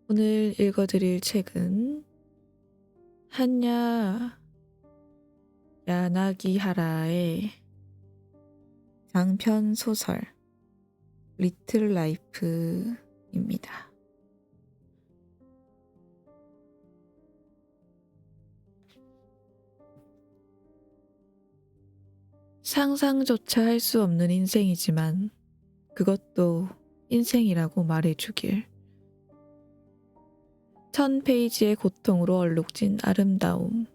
오늘 읽어드릴 책은 한야 야나기하라의 장편 소설 리틀 라이프입니다. 상상조차 할 수 없는 인생이지만 그것도 인생이라고 말해주길. 1000페이지의 고통으로 얼룩진 아름다움,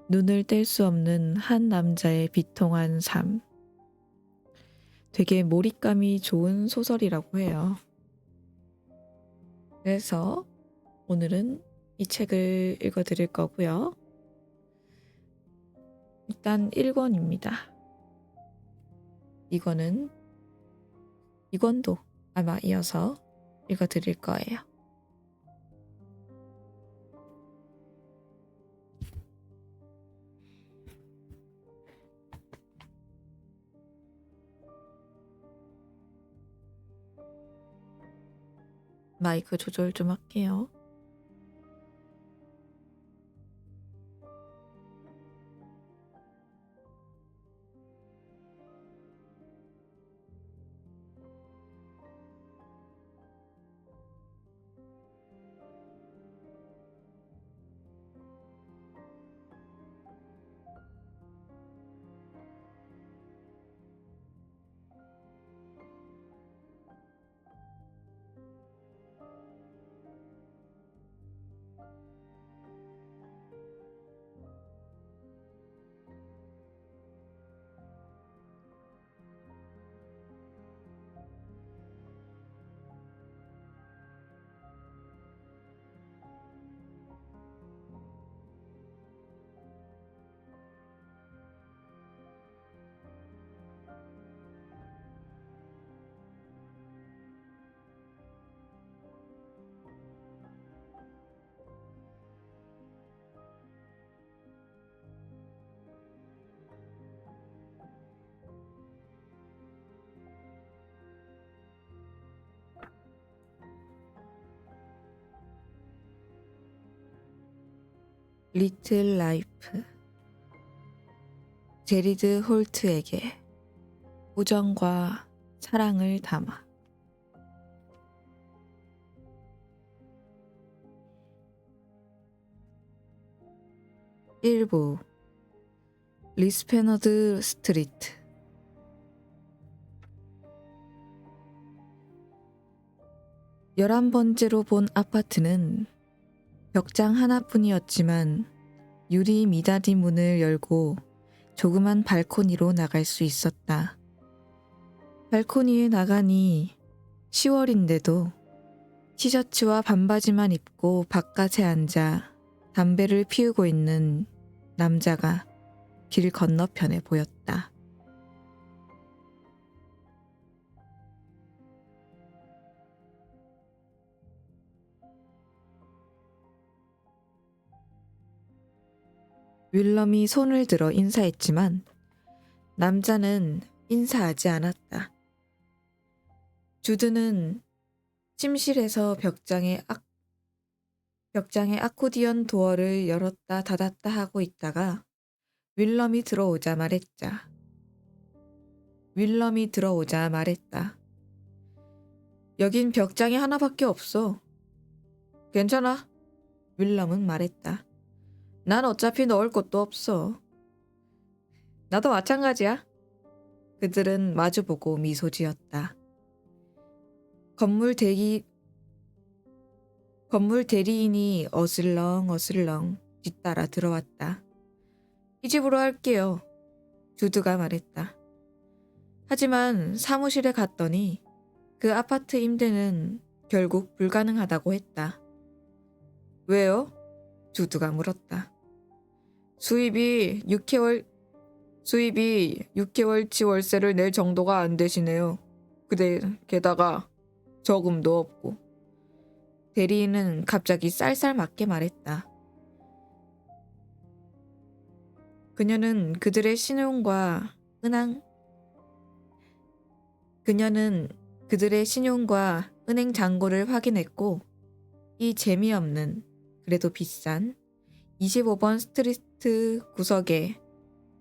눈을 뗄 수 없는 한 남자의 비통한 삶. 되게 몰입감이 좋은 소설이라고 해요. 그래서 오늘은 이 책을 읽어드릴 거고요. 일단 1권입니다. 이권도 아마 이어서 읽어드릴 거예요. 마이크 조절 좀 할게요. 리틀 라이프. 제리드 홀트에게 우정과 사랑을 담아. 일부 리스페너드 스트리트. 11번째로 본 아파트는 벽장 하나뿐이었지만 유리 미닫이 문을 열고 조그만 발코니로 나갈 수 있었다. 발코니에 나가니 10월인데도 티셔츠와 반바지만 입고 바깥에 앉아 담배를 피우고 있는 남자가 길 건너편에 보였다. 윌럼이 손을 들어 인사했지만 남자는 인사하지 않았다. 주드는 침실에서 벽장의 아코디언 도어를 열었다 닫았다 하고 있다가 윌럼이 들어오자 말했다. 여긴 벽장이 하나밖에 없어. 괜찮아. 윌럼은 말했다. 난 어차피 넣을 곳도 없어. 나도 마찬가지야. 그들은 마주보고 미소 지었다. 건물 대리인이 어슬렁 뒤따라 들어왔다. 이 집으로 할게요. 주드가 말했다. 하지만 사무실에 갔더니 그 아파트 임대는 결국 불가능하다고 했다. 왜요? 주드가 물었다. 수입이 6개월치 월세를 낼 정도가 안 되시네요. 게다가 저금도 없고. 대리인은 갑자기 쌀쌀맞게 말했다. 그녀는 그들의 신용과 은행 잔고를 확인했고 이 재미없는, 그래도 비싼 25번 스트리트 구석에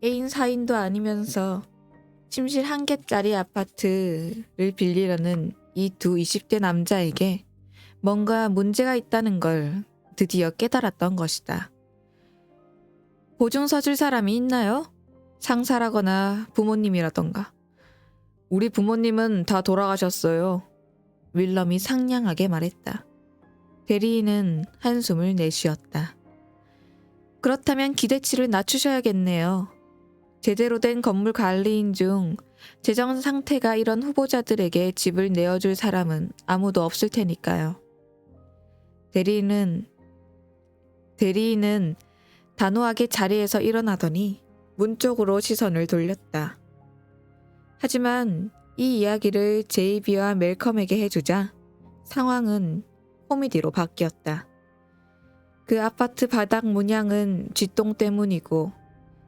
애인 사인도 아니면서 침실 한 개짜리 아파트를 빌리려는 이 두 20대 남자에게 뭔가 문제가 있다는 걸 드디어 깨달았던 것이다. 보증 서줄 사람이 있나요? 상사라거나 부모님이라던가. 우리 부모님은 다 돌아가셨어요. 윌럼이 상냥하게 말했다. 대리인은 한숨을 내쉬었다. 그렇다면 기대치를 낮추셔야겠네요. 제대로 된 건물 관리인 중 재정 상태가 이런 후보자들에게 집을 내어줄 사람은 아무도 없을 테니까요. 대리인은 단호하게 자리에서 일어나더니 문 쪽으로 시선을 돌렸다. 하지만 이 이야기를 제이비와 멜컴에게 해주자 상황은 코미디로 바뀌었다. 그 아파트 바닥 문양은 쥐똥 때문이고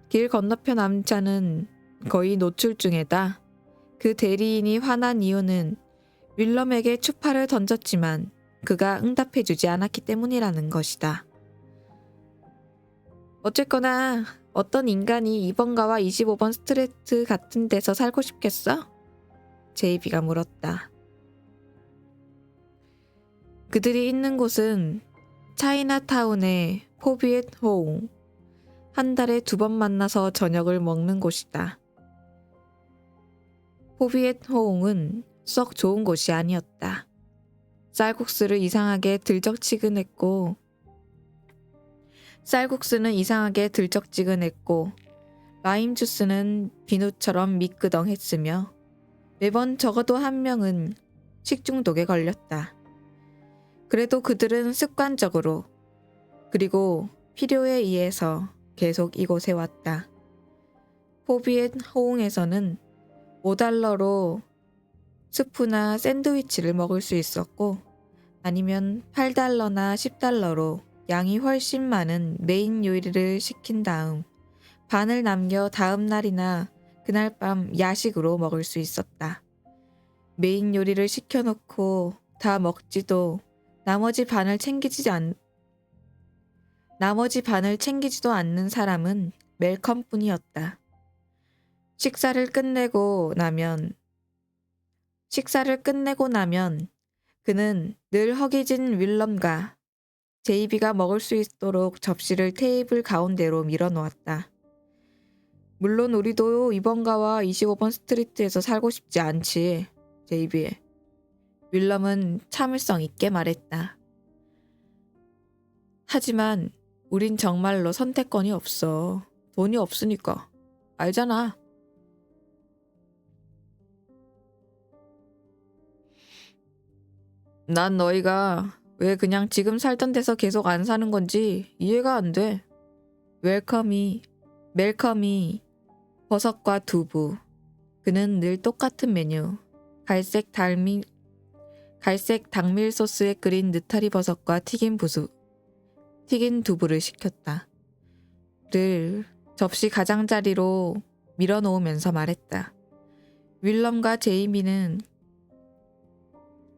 길 건너편 남자는 거의 노출 중에다 그 대리인이 화난 이유는 윌럼에게 추파를 던졌지만 그가 응답해주지 않았기 때문이라는 것이다. 어쨌거나 어떤 인간이 2번가와 25번 스트리트 같은 데서 살고 싶겠어? 제이비가 물었다. 그들이 있는 곳은 차이나타운의 포비엣 호웅. 한 달에 2번 만나서 저녁을 먹는 곳이다. 포비엣 호웅은 썩 좋은 곳이 아니었다. 쌀국수는 이상하게 들적지근했고 라임 주스는 비누처럼 미끄덩했으며 매번 적어도 한 명은 식중독에 걸렸다. 그래도 그들은 습관적으로 그리고 필요에 의해서 계속 이곳에 왔다. 포비엣 호웅에서는 $5로 스프나 샌드위치를 먹을 수 있었고 아니면 $8나 $10로 양이 훨씬 많은 메인 요리를 시킨 다음 반을 남겨 다음 날이나 그날 밤 야식으로 먹을 수 있었다. 메인 요리를 시켜놓고 다 먹지도 나머지 반을 챙기지도 않는 사람은 멜컴뿐이었다. 식사를 끝내고 나면 그는 늘 허기진 윌럼과 제이비가 먹을 수 있도록 접시를 테이블 가운데로 밀어놓았다. 물론 우리도 2번가와 25번 스트리트에서 살고 싶지 않지, 제이비. 윌럼은 참을성 있게 말했다. 하지만 우린 정말로 선택권이 없어. 돈이 없으니까. 알잖아. 난 너희가 왜 그냥 지금 살던 데서 계속 안 사는 건지 이해가 안 돼. 멜컴이 버섯과 두부. 그는 늘 똑같은 메뉴. 갈색 당밀 소스에 끓인 느타리 버섯과 튀긴 두부를 시켰다. 를 접시 가장자리로 밀어놓으면서 말했다. 윌럼과 제이미는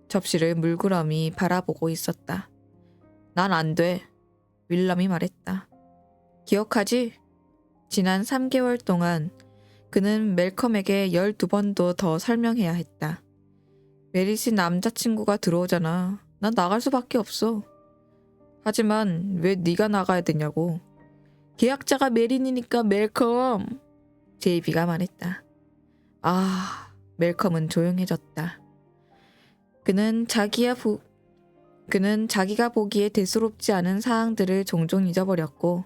접시를 물끄러미 바라보고 있었다. 난 안 돼. 윌럼이 말했다. 기억하지? 지난 3개월 동안 그는 멜컴에게 12번도 더 설명해야 했다. 메리시 남자친구가 들어오잖아. 난 나갈 수밖에 없어. 하지만 왜 네가 나가야 되냐고. 계약자가 메린이니까 멜컴. 제이비가 말했다. 멜컴은 조용해졌다. 그는 자기가 보기에 대수롭지 않은 사항들을 종종 잊어버렸고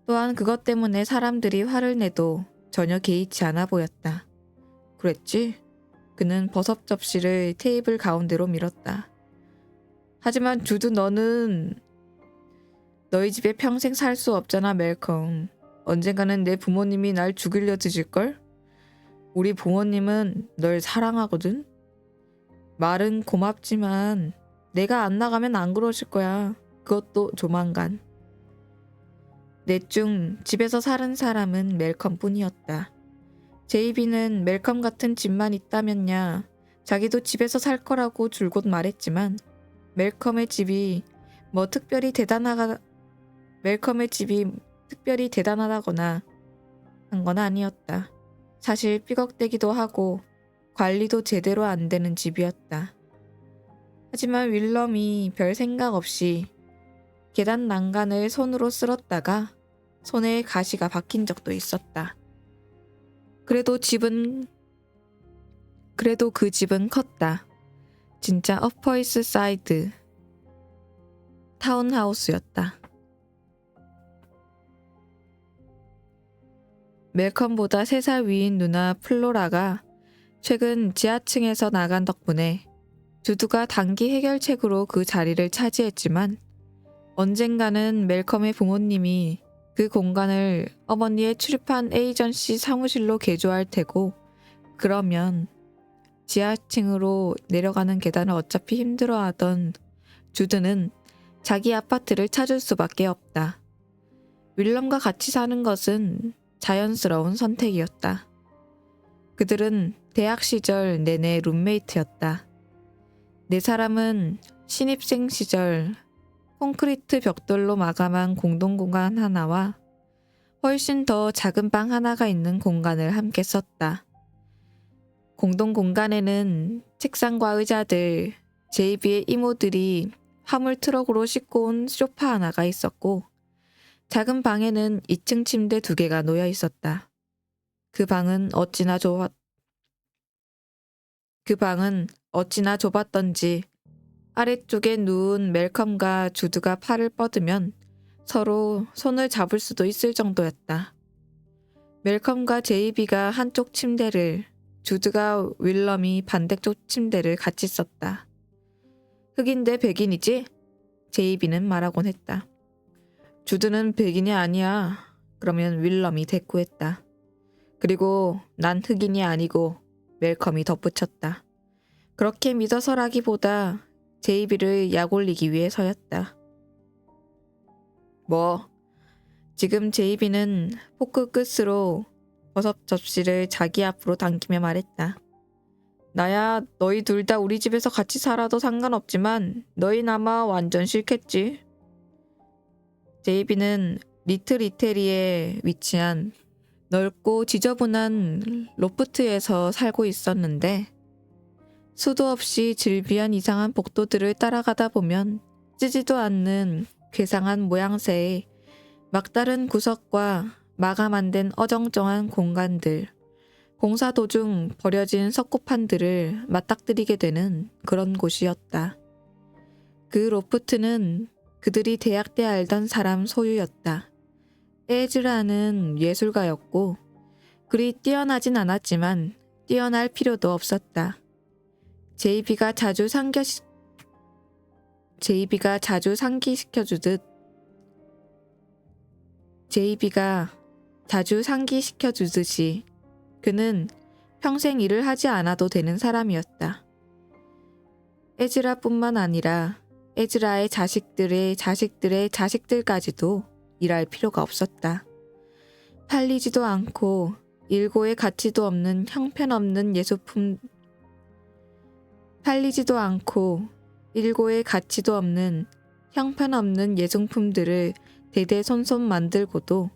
또한 그것 때문에 사람들이 화를 내도 전혀 개의치 않아 보였다. 그랬지? 그는 버섯 접시를 테이블 가운데로 밀었다. 하지만 주드 너는 너희 집에 평생 살 수 없잖아, 멜컴. 언젠가는 내 부모님이 날 죽이려 드실걸? 우리 부모님은 널 사랑하거든? 말은 고맙지만 내가 안 나가면 안 그러실 거야. 그것도 조만간. 넷 중 집에서 사는 사람은 멜컴뿐이었다. 제이비는 멜컴 같은 집만 있다면야 자기도 집에서 살 거라고 줄곧 말했지만 멜컴의 집이 뭐 멜컴의 집이 특별히 대단하다거나 한 건 아니었다. 사실 삐걱대기도 하고 관리도 제대로 안 되는 집이었다. 하지만 윌럼이 별 생각 없이 계단 난간을 손으로 쓸었다가 손에 가시가 박힌 적도 있었다. 그래도 그 집은 컸다. 진짜 어퍼이스 사이드 타운하우스였다. 멜컴보다 3살 위인 누나 플로라가 최근 지하층에서 나간 덕분에 주두가 단기 해결책으로 그 자리를 차지했지만 언젠가는 멜컴의 부모님이 그 공간을 어머니의 출입한 에이전시 사무실로 개조할 테고 그러면 지하층으로 내려가는 계단을 어차피 힘들어하던 주드는 자기 아파트를 찾을 수밖에 없다. 윌럼과 같이 사는 것은 자연스러운 선택이었다. 그들은 대학 시절 내내 룸메이트였다. 4사람은 신입생 시절 콘크리트 벽돌로 마감한 공동공간 하나와 훨씬 더 작은 방 하나가 있는 공간을 함께 썼다. 공동공간에는 책상과 의자들, 제이비의 이모들이 화물 트럭으로 싣고 온 소파 하나가 있었고 작은 방에는 2층 침대 2개가 놓여 있었다. 그 방은 어찌나 좁았던지 아래쪽에 누운 멜컴과 주드가 팔을 뻗으면 서로 손을 잡을 수도 있을 정도였다. 멜컴과 제이비가 한쪽 침대를, 주드가 윌럼이 반대쪽 침대를 같이 썼다. 흑인대 백인이지? 제이비는 말하곤 했다. 주드는 백인이 아니야. 그러면 윌럼이 대꾸했다. 그리고 난 흑인이 아니고 멜컴이 덧붙였다. 그렇게 믿어서라기보다 제이비를 약올리기 위해서였다. 뭐? 지금 제이비는 포크 끝으로 버섯 접시를 자기 앞으로 당기며 말했다. 나야 너희 둘 다 우리 집에서 같이 살아도 상관없지만 너희는 아마 완전 싫겠지. 제이비는 리틀 이태리에 위치한 넓고 지저분한 로프트에서 살고 있었는데 수도 없이 질비한 이상한 복도들을 따라가다 보면 찌지도 않는 괴상한 모양새의 막다른 구석과 마감 안 된 어정쩡한 공간들, 공사 도중 버려진 석고판들을 맞닥뜨리게 되는 그런 곳이었다. 그 로프트는 그들이 대학 때 알던 사람 소유였다. 에즈라는 예술가였고 그리 뛰어나진 않았지만 뛰어날 필요도 없었다. 제이비가 자주 상기시켜주듯이 그는 평생 일을 하지 않아도 되는 사람이었다. 에즈라뿐만 아니라 에즈라의 자식들의 자식들의 자식들까지도 일할 필요가 없었다. 팔리지도 않고 일고의 가치도 없는 형편없는 예술품들을 대대손손 만들고도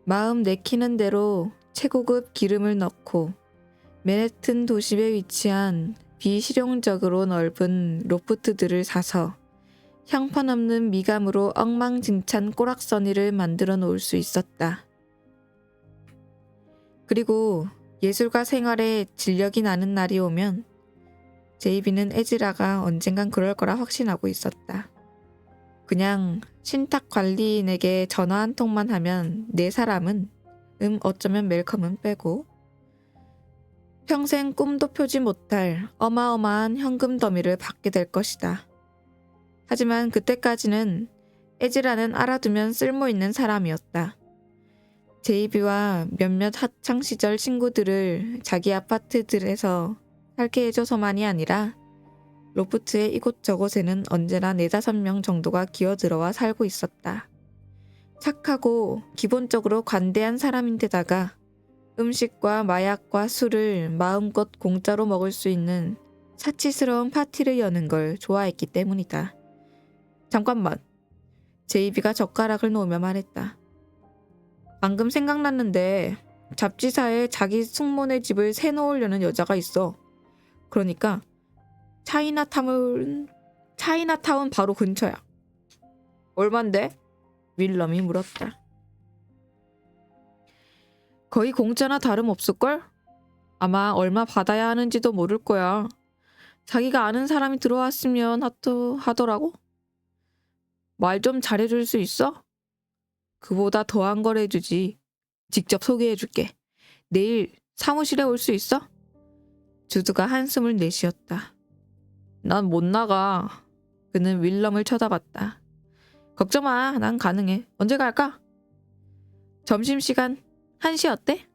마음 내키는 대로 최고급 기름을 넣고 맨해튼 도심에 위치한 비실용적으로 넓은 로프트들을 사서 형편없는 미감으로 엉망진창 꼬락서니를 만들어 놓을 수 있었다. 그리고 예술가 생활에 진력이 나는 날이 오면 제이비는 에즈라가 언젠간 그럴 거라 확신하고 있었다. 그냥 신탁 관리인에게 전화 한 통만 하면 4사람은 어쩌면 멜컴은 빼고 평생 꿈도 펴지 못할 어마어마한 현금 더미를 받게 될 것이다. 하지만 그때까지는 에즈라는 알아두면 쓸모있는 사람이었다. 제이비와 몇몇 학창시절 친구들을 자기 아파트들에서 살게 해줘서만이 아니라 로프트의 이곳저곳에는 언제나 4-5명 정도가 기어들어와 살고 있었다. 착하고 기본적으로 관대한 사람인데다가 음식과 마약과 술을 마음껏 공짜로 먹을 수 있는 사치스러운 파티를 여는 걸 좋아했기 때문이다. 잠깐만. 제이비가 젓가락을 놓으며 말했다. 방금 생각났는데 잡지사에 자기 숙모네 집을 새놓으려는 여자가 있어. 그러니까 차이나타운 바로 근처야. 얼만데? 윌럼이 물었다. 거의 공짜나 다름없을걸? 아마 얼마 받아야 하는지도 모를 거야. 자기가 아는 사람이 들어왔으면 하더라고? 말 좀 잘해줄 수 있어? 그보다 더한 걸 해주지. 직접 소개해줄게. 내일 사무실에 올 수 있어? 주두가 한숨을 내쉬었다. 난 못 나가. 그는 윌럼을 쳐다봤다. 걱정 마. 난 가능해. 언제 갈까? 점심시간 1시 어때?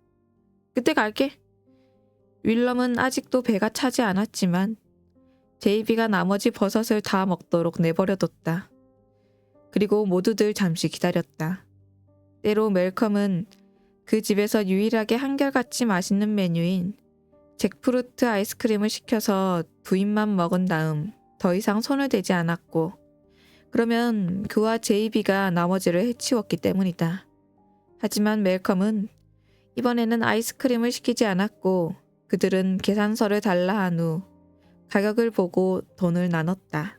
그때 갈게. 윌럼은 아직도 배가 차지 않았지만 제이비가 나머지 버섯을 다 먹도록 내버려뒀다. 그리고 모두들 잠시 기다렸다. 때로 멜컴은 그 집에서 유일하게 한결같이 맛있는 메뉴인 잭프루트 아이스크림을 시켜서 2입만 먹은 다음 더 이상 손을 대지 않았고, 그러면 그와 제이비가 나머지를 해치웠기 때문이다. 하지만 멜컴은 이번에는 아이스크림을 시키지 않았고 그들은 계산서를 달라 한 후 가격을 보고 돈을 나눴다.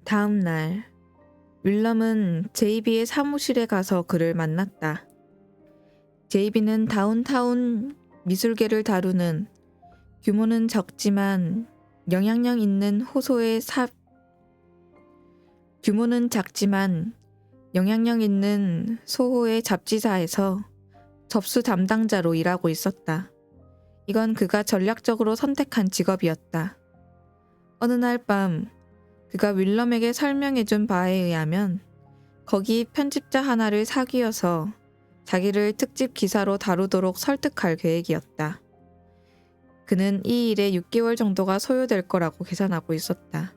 다음 날 윌럼은 제이비의 사무실에 가서 그를 만났다. 제이비는 다운타운 미술계를 다루는 규모는 작지만 영향력 있는 소호의 잡지사에서 접수 담당자로 일하고 있었다. 이건 그가 전략적으로 선택한 직업이었다. 어느 날 밤 그가 윌럼에게 설명해준 바에 의하면 거기 편집자 하나를 사귀어서 자기를 특집 기사로 다루도록 설득할 계획이었다. 그는 이 일에 6개월 정도가 소요될 거라고 계산하고 있었다.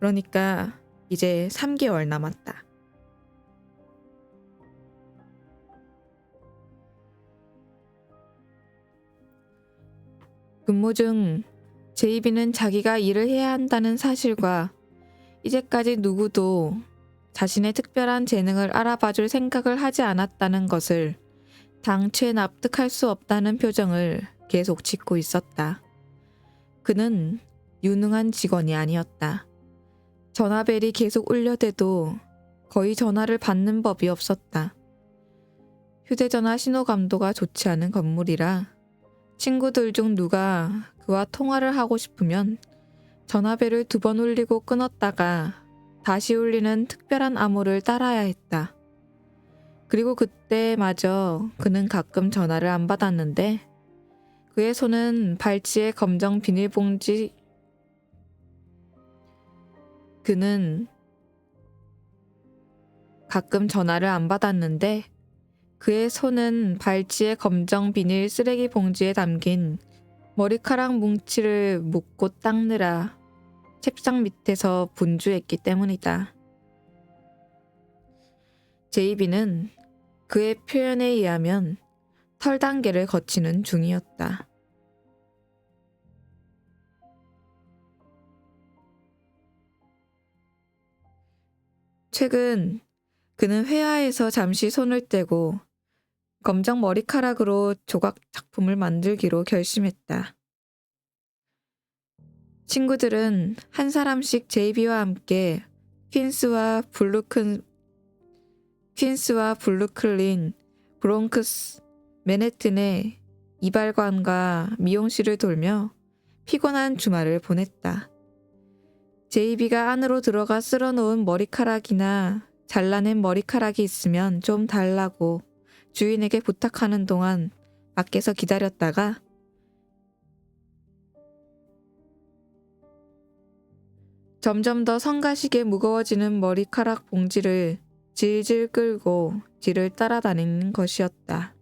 그러니까 이제 3개월 남았다. 근무 중 제이비는 자기가 일을 해야 한다는 사실과 이제까지 누구도 자신의 특별한 재능을 알아봐줄 생각을 하지 않았다는 것을 당최 납득할 수 없다는 표정을 계속 짓고 있었다. 그는 유능한 직원이 아니었다. 전화벨이 계속 울려대도 거의 전화를 받는 법이 없었다. 휴대전화 신호 감도가 좋지 않은 건물이라 친구들 중 누가 그와 통화를 하고 싶으면 전화벨을 2번 울리고 끊었다가 다시 울리는 특별한 암호를 따라야 했다. 그리고 그때마저 그는 가끔 전화를 안 받았는데 그의 손은 발찌에 검정 비닐봉지 그는 가끔 전화를 안 받았는데 그의 손은 발찌에 검정 비닐 쓰레기 봉지에 담긴 머리카락 뭉치를 묶고 닦느라 책상 밑에서 분주했기 때문이다. 제이비는 그의 표현에 의하면 털 단계를 거치는 중이었다. 최근 그는 회화에서 잠시 손을 떼고 검정 머리카락으로 조각 작품을 만들기로 결심했다. 친구들은 한 사람씩 제이비와 함께 퀸스와 블루클린, 브롱크스, 맨해튼의 이발관과 미용실을 돌며 피곤한 주말을 보냈다. 제이비가 안으로 들어가 쓸어놓은 머리카락이나 잘라낸 머리카락이 있으면 좀 달라고 주인에게 부탁하는 동안 밖에서 기다렸다가 점점 더 성가시게 무거워지는 머리카락 봉지를 질질 끌고 뒤를 따라다니는 것이었다.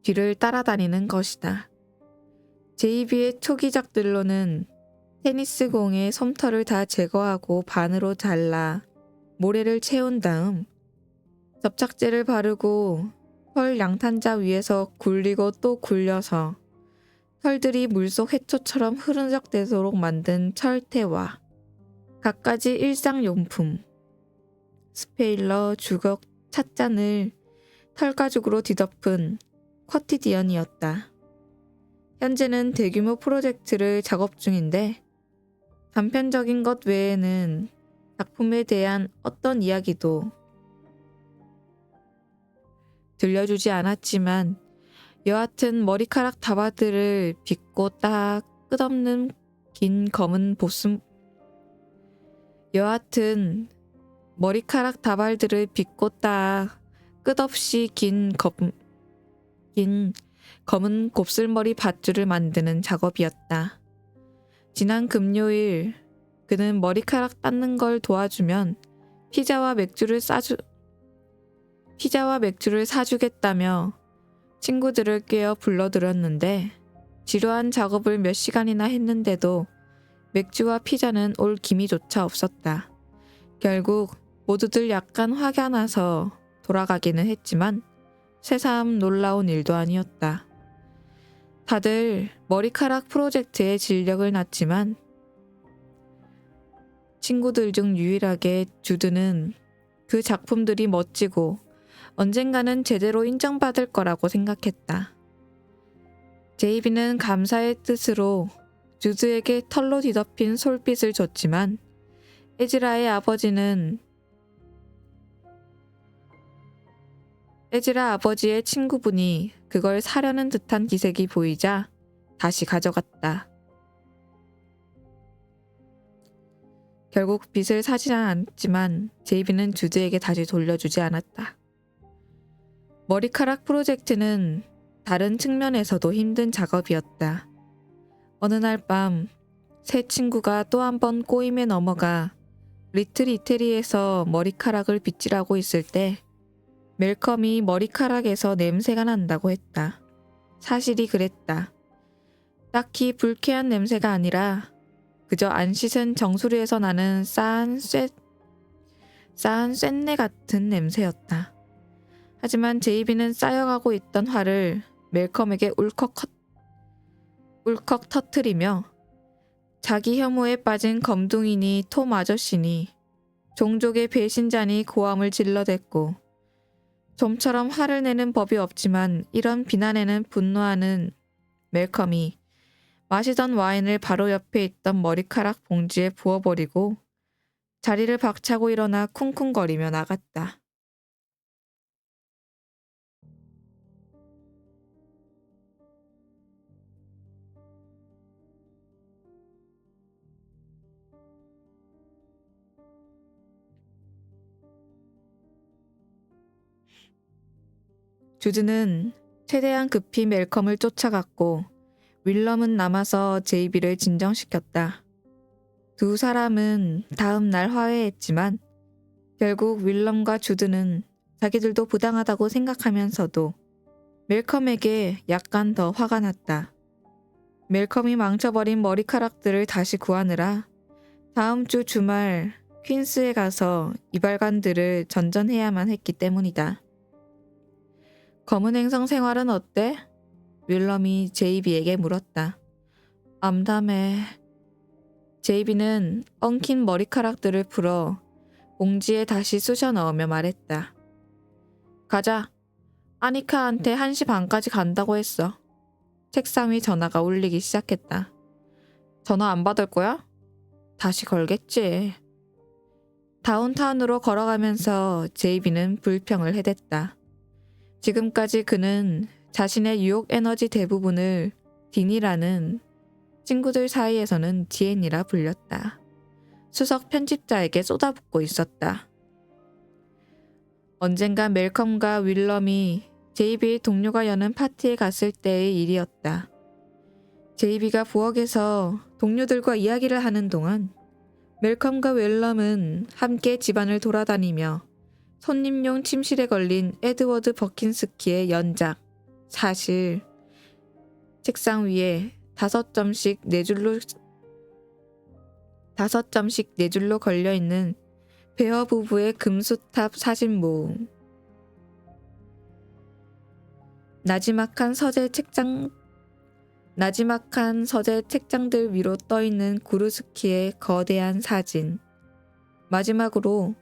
뒤를 따라다니는 것이다. 제이비의 초기작들로는 테니스 공의 솜털을 다 제거하고 반으로 잘라 모래를 채운 다음 접착제를 바르고 털 양탄자 위에서 굴리고 또 굴려서 털들이 물속 해초처럼 흐느적대도록 만든 철퇴와 갖가지 일상용품, 스페일러, 주걱, 찻잔을 털가죽으로 뒤덮은 쿼티디언이었다. 현재는 대규모 프로젝트를 작업 중인데 단편적인 것 외에는 작품에 대한 어떤 이야기도 들려주지 않았지만 여하튼 머리카락 다발들을 빗고 딱 끝없는 긴 검은 보습 여하튼 머리카락 다발들을 빗고 딱 끝없이 긴 검은 곱슬머리 밧줄을 만드는 작업이었다. 지난 금요일 그는 머리카락 닦는 걸 도와주면 피자와 맥주를 사주겠다며 친구들을 꿰어 불러들였는데 지루한 작업을 몇 시간이나 했는데도 맥주와 피자는 올 기미조차 없었다. 결국 모두들 약간 화가 나서 돌아가기는 했지만 새삼 놀라운 일도 아니었다. 다들 머리카락 프로젝트에 진력을 놨지만 친구들 중 유일하게 주드는 그 작품들이 멋지고 언젠가는 제대로 인정받을 거라고 생각했다. 제이비는 감사의 뜻으로 주드에게 털로 뒤덮인 솔깃을 줬지만 에즈라 아버지의 친구분이 그걸 사려는 듯한 기색이 보이자 다시 가져갔다. 결국 빚을 사지는 않았지만 제이비는 주드에게 다시 돌려주지 않았다. 머리카락 프로젝트는 다른 측면에서도 힘든 작업이었다. 어느 날 밤 새 친구가 또 한 번 꼬임에 넘어가 리틀 이태리에서 머리카락을 빗질하고 있을 때 멜컴이 머리카락에서 냄새가 난다고 했다. 사실이 그랬다. 딱히 불쾌한 냄새가 아니라 그저 안 씻은 정수리에서 나는 싸한 쇳내 같은 냄새였다. 하지만 제이비는 쌓여가고 있던 화를 멜컴에게 울컥 터뜨리며 자기 혐오에 빠진 검둥이니 톰 아저씨니 종족의 배신자니 고함을 질러댔고 좀처럼 화를 내는 법이 없지만 이런 비난에는 분노하는 멜컴이 마시던 와인을 바로 옆에 있던 머리카락 봉지에 부어버리고 자리를 박차고 일어나 쿵쿵거리며 나갔다. 주드는 최대한 급히 멜컴을 쫓아갔고 윌럼은 남아서 제이비를 진정시켰다. 두 사람은 다음 날 화해했지만 결국 윌럼과 주드는 자기들도 부당하다고 생각하면서도 멜컴에게 약간 더 화가 났다. 멜컴이 망쳐버린 머리카락들을 다시 구하느라 다음 주 주말 퀸스에 가서 이발관들을 전전해야만 했기 때문이다. 검은 행성 생활은 어때? 윌럼이 제이비에게 물었다. 암담해. 제이비는 엉킨 머리카락들을 풀어 봉지에 다시 쑤셔 넣으며 말했다. 가자. 아니카한테 1시 반까지 간다고 했어. 책상 위 전화가 울리기 시작했다. 전화 안 받을 거야? 다시 걸겠지. 다운타운으로 걸어가면서 제이비는 불평을 해댔다. 지금까지 그는 자신의 유혹 에너지 대부분을 딘이라는 친구들 사이에서는 디엔이라 불렸다. 수석 편집자에게 쏟아붓고 있었다. 언젠가 멜컴과 윌럼이 제이비의 동료가 여는 파티에 갔을 때의 일이었다. 제이비가 부엌에서 동료들과 이야기를 하는 동안 멜컴과 웰럼은 함께 집안을 돌아다니며 손님용 침실에 걸린 에드워드 버킨스키의 연작, 사실 책상 위에 5점씩 네 줄로 걸려있는 베어 부부의 금수탑 사진 모음, 나지막한 서재 책장들 위로 떠있는 구르스키의 거대한 사진, 마지막으로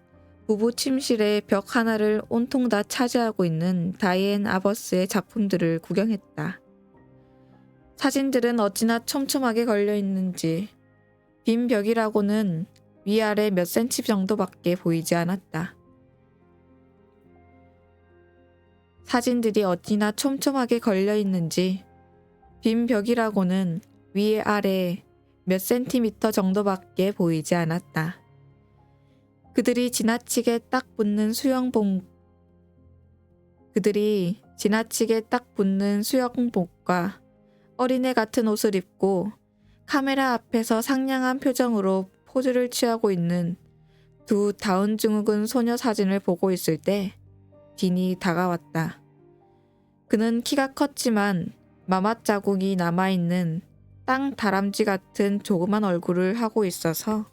부부 침실의 벽 하나를 온통 다 차지하고 있는 다이앤 아버스의 작품들을 구경했다. 사진들은 어찌나 촘촘하게 걸려있는지 빈 벽이라고는 위아래 몇 센치 정도밖에 보이지 않았다. 사진들이 어찌나 촘촘하게 걸려있는지 빈 벽이라고는 위에 아래 몇 센티미터 정도밖에 보이지 않았다. 그들이 지나치게 딱 붙는 수영복과 어린애 같은 옷을 입고 카메라 앞에서 상냥한 표정으로 포즈를 취하고 있는 두 다운 증후군 소녀 사진을 보고 있을 때 딘이 다가왔다. 그는 키가 컸지만 마맛 자국이 남아있는 땅 다람쥐 같은 조그만 얼굴을 하고 있어서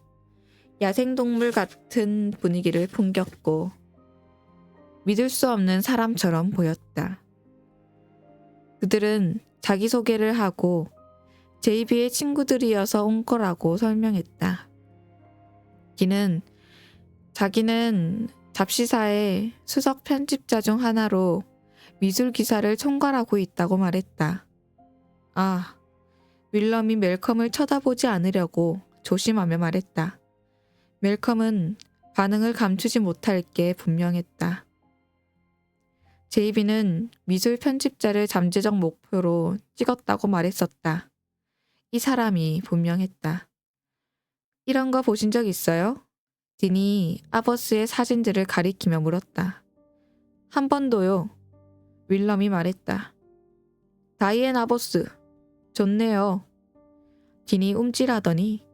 야생동물 같은 분위기를 풍겼고 믿을 수 없는 사람처럼 보였다. 그들은 자기소개를 하고 제이비의 친구들이어서 온 거라고 설명했다. 자기는 잡지사의 수석 편집자 중 하나로 미술 기사를 총괄하고 있다고 말했다. 윌럼이 멜컴을 쳐다보지 않으려고 조심하며 말했다. 멜컴은 반응을 감추지 못할 게 분명했다. 제이비는 미술 편집자를 잠재적 목표로 찍었다고 말했었다. 이 사람이 분명했다. 이런 거 보신 적 있어요? 딘이 아버스의 사진들을 가리키며 물었다. 한 번도요. 윌럼이 말했다. 다이앤 아버스, 좋네요. 딘이 움찔하더니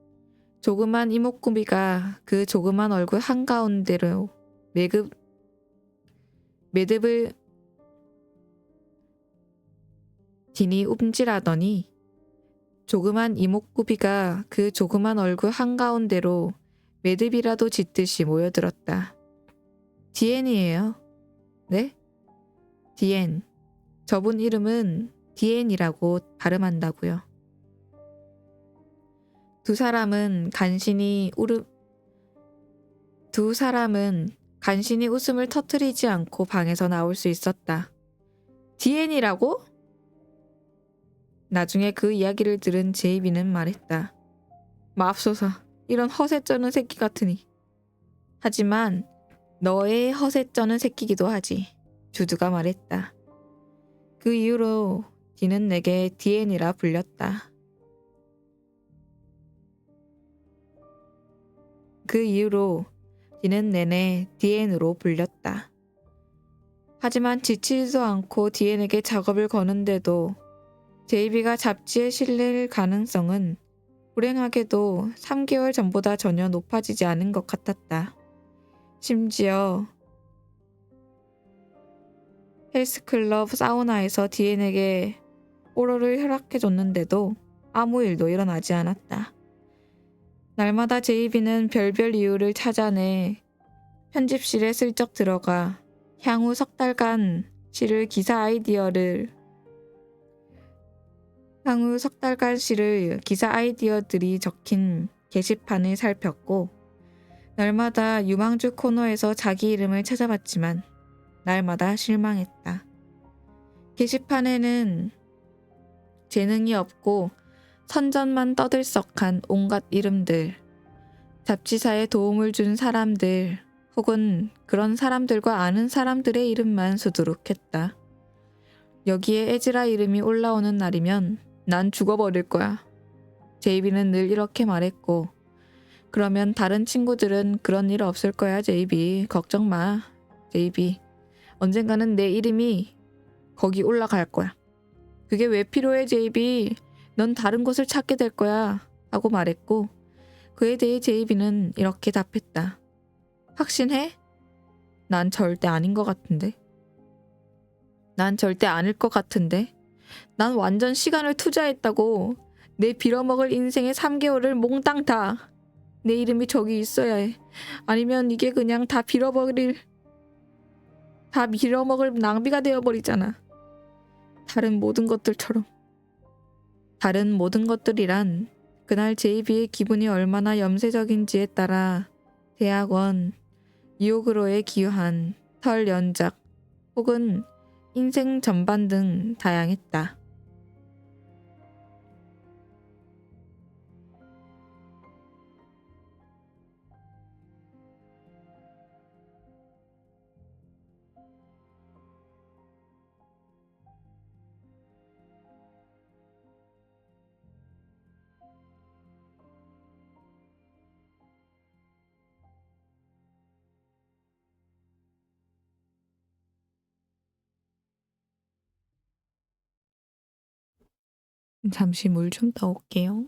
조그만 이목구비가 그 조그만 얼굴 한가운데로 매듭이라도 짓듯이 모여들었다. 디앤이에요. 네? 디앤. 저분 이름은 디앤이라고 발음한다고요. 두 사람은 간신히 웃음을 터뜨리지 않고 방에서 나올 수 있었다. 디앤이라고? 나중에 그 이야기를 들은 제이비는 말했다. 맙소사, 이런 허세 쩌는 새끼 같으니. 하지만 너의 허세 쩌는 새끼기도 하지. 주드가 말했다. 그 이후로 딘은 내게 디앤이라 불렸다. 그 이후로 딘은 내내 디앤으로 불렸다. 하지만 지치지도 않고 디앤에게 작업을 거는데도 제이비가 잡지에 실릴 가능성은 불행하게도 3개월 전보다 전혀 높아지지 않은 것 같았다. 심지어 헬스클럽 사우나에서 디앤에게 오로를 허락해줬는데도 아무 일도 일어나지 않았다. 날마다 제이비는 별별 이유를 찾아내 편집실에 슬쩍 들어가 향후 석 달간 실을 기사 아이디어들이 적힌 게시판을 살폈고 날마다 유망주 코너에서 자기 이름을 찾아봤지만 날마다 실망했다. 게시판에는 재능이 없고 선전만 떠들썩한 온갖 이름들, 잡지사에 도움을 준 사람들 혹은 그런 사람들과 아는 사람들의 이름만 수두룩했다. 여기에 에즈라 이름이 올라오는 날이면 난 죽어버릴 거야. 제이비는 늘 이렇게 말했고 그러면 다른 친구들은 그런 일 없을 거야 제이비. 걱정 마. 제이비. 언젠가는 내 이름이 거기 올라갈 거야. 그게 왜 필요해, 제이비? 넌 다른 곳을 찾게 될 거야. 하고 말했고 그에 대해 제이비는 이렇게 답했다. 확신해? 난 절대 아닌 것 같은데. 난 절대 아닐 것 같은데. 난 완전 시간을 투자했다고. 내 빌어먹을 인생의 3개월을 몽땅 다. 내 이름이 저기 있어야 해. 아니면 이게 그냥 다 빌어먹을 낭비가 되어버리잖아. 다른 모든 것들처럼. 다른 모든 것들이란 그날 제이비의 기분이 얼마나 염세적인지에 따라 대학원, 뉴욕으로의 기여한 털 연작 혹은 인생 전반 등 다양했다. 잠시 물 좀 떠올게요.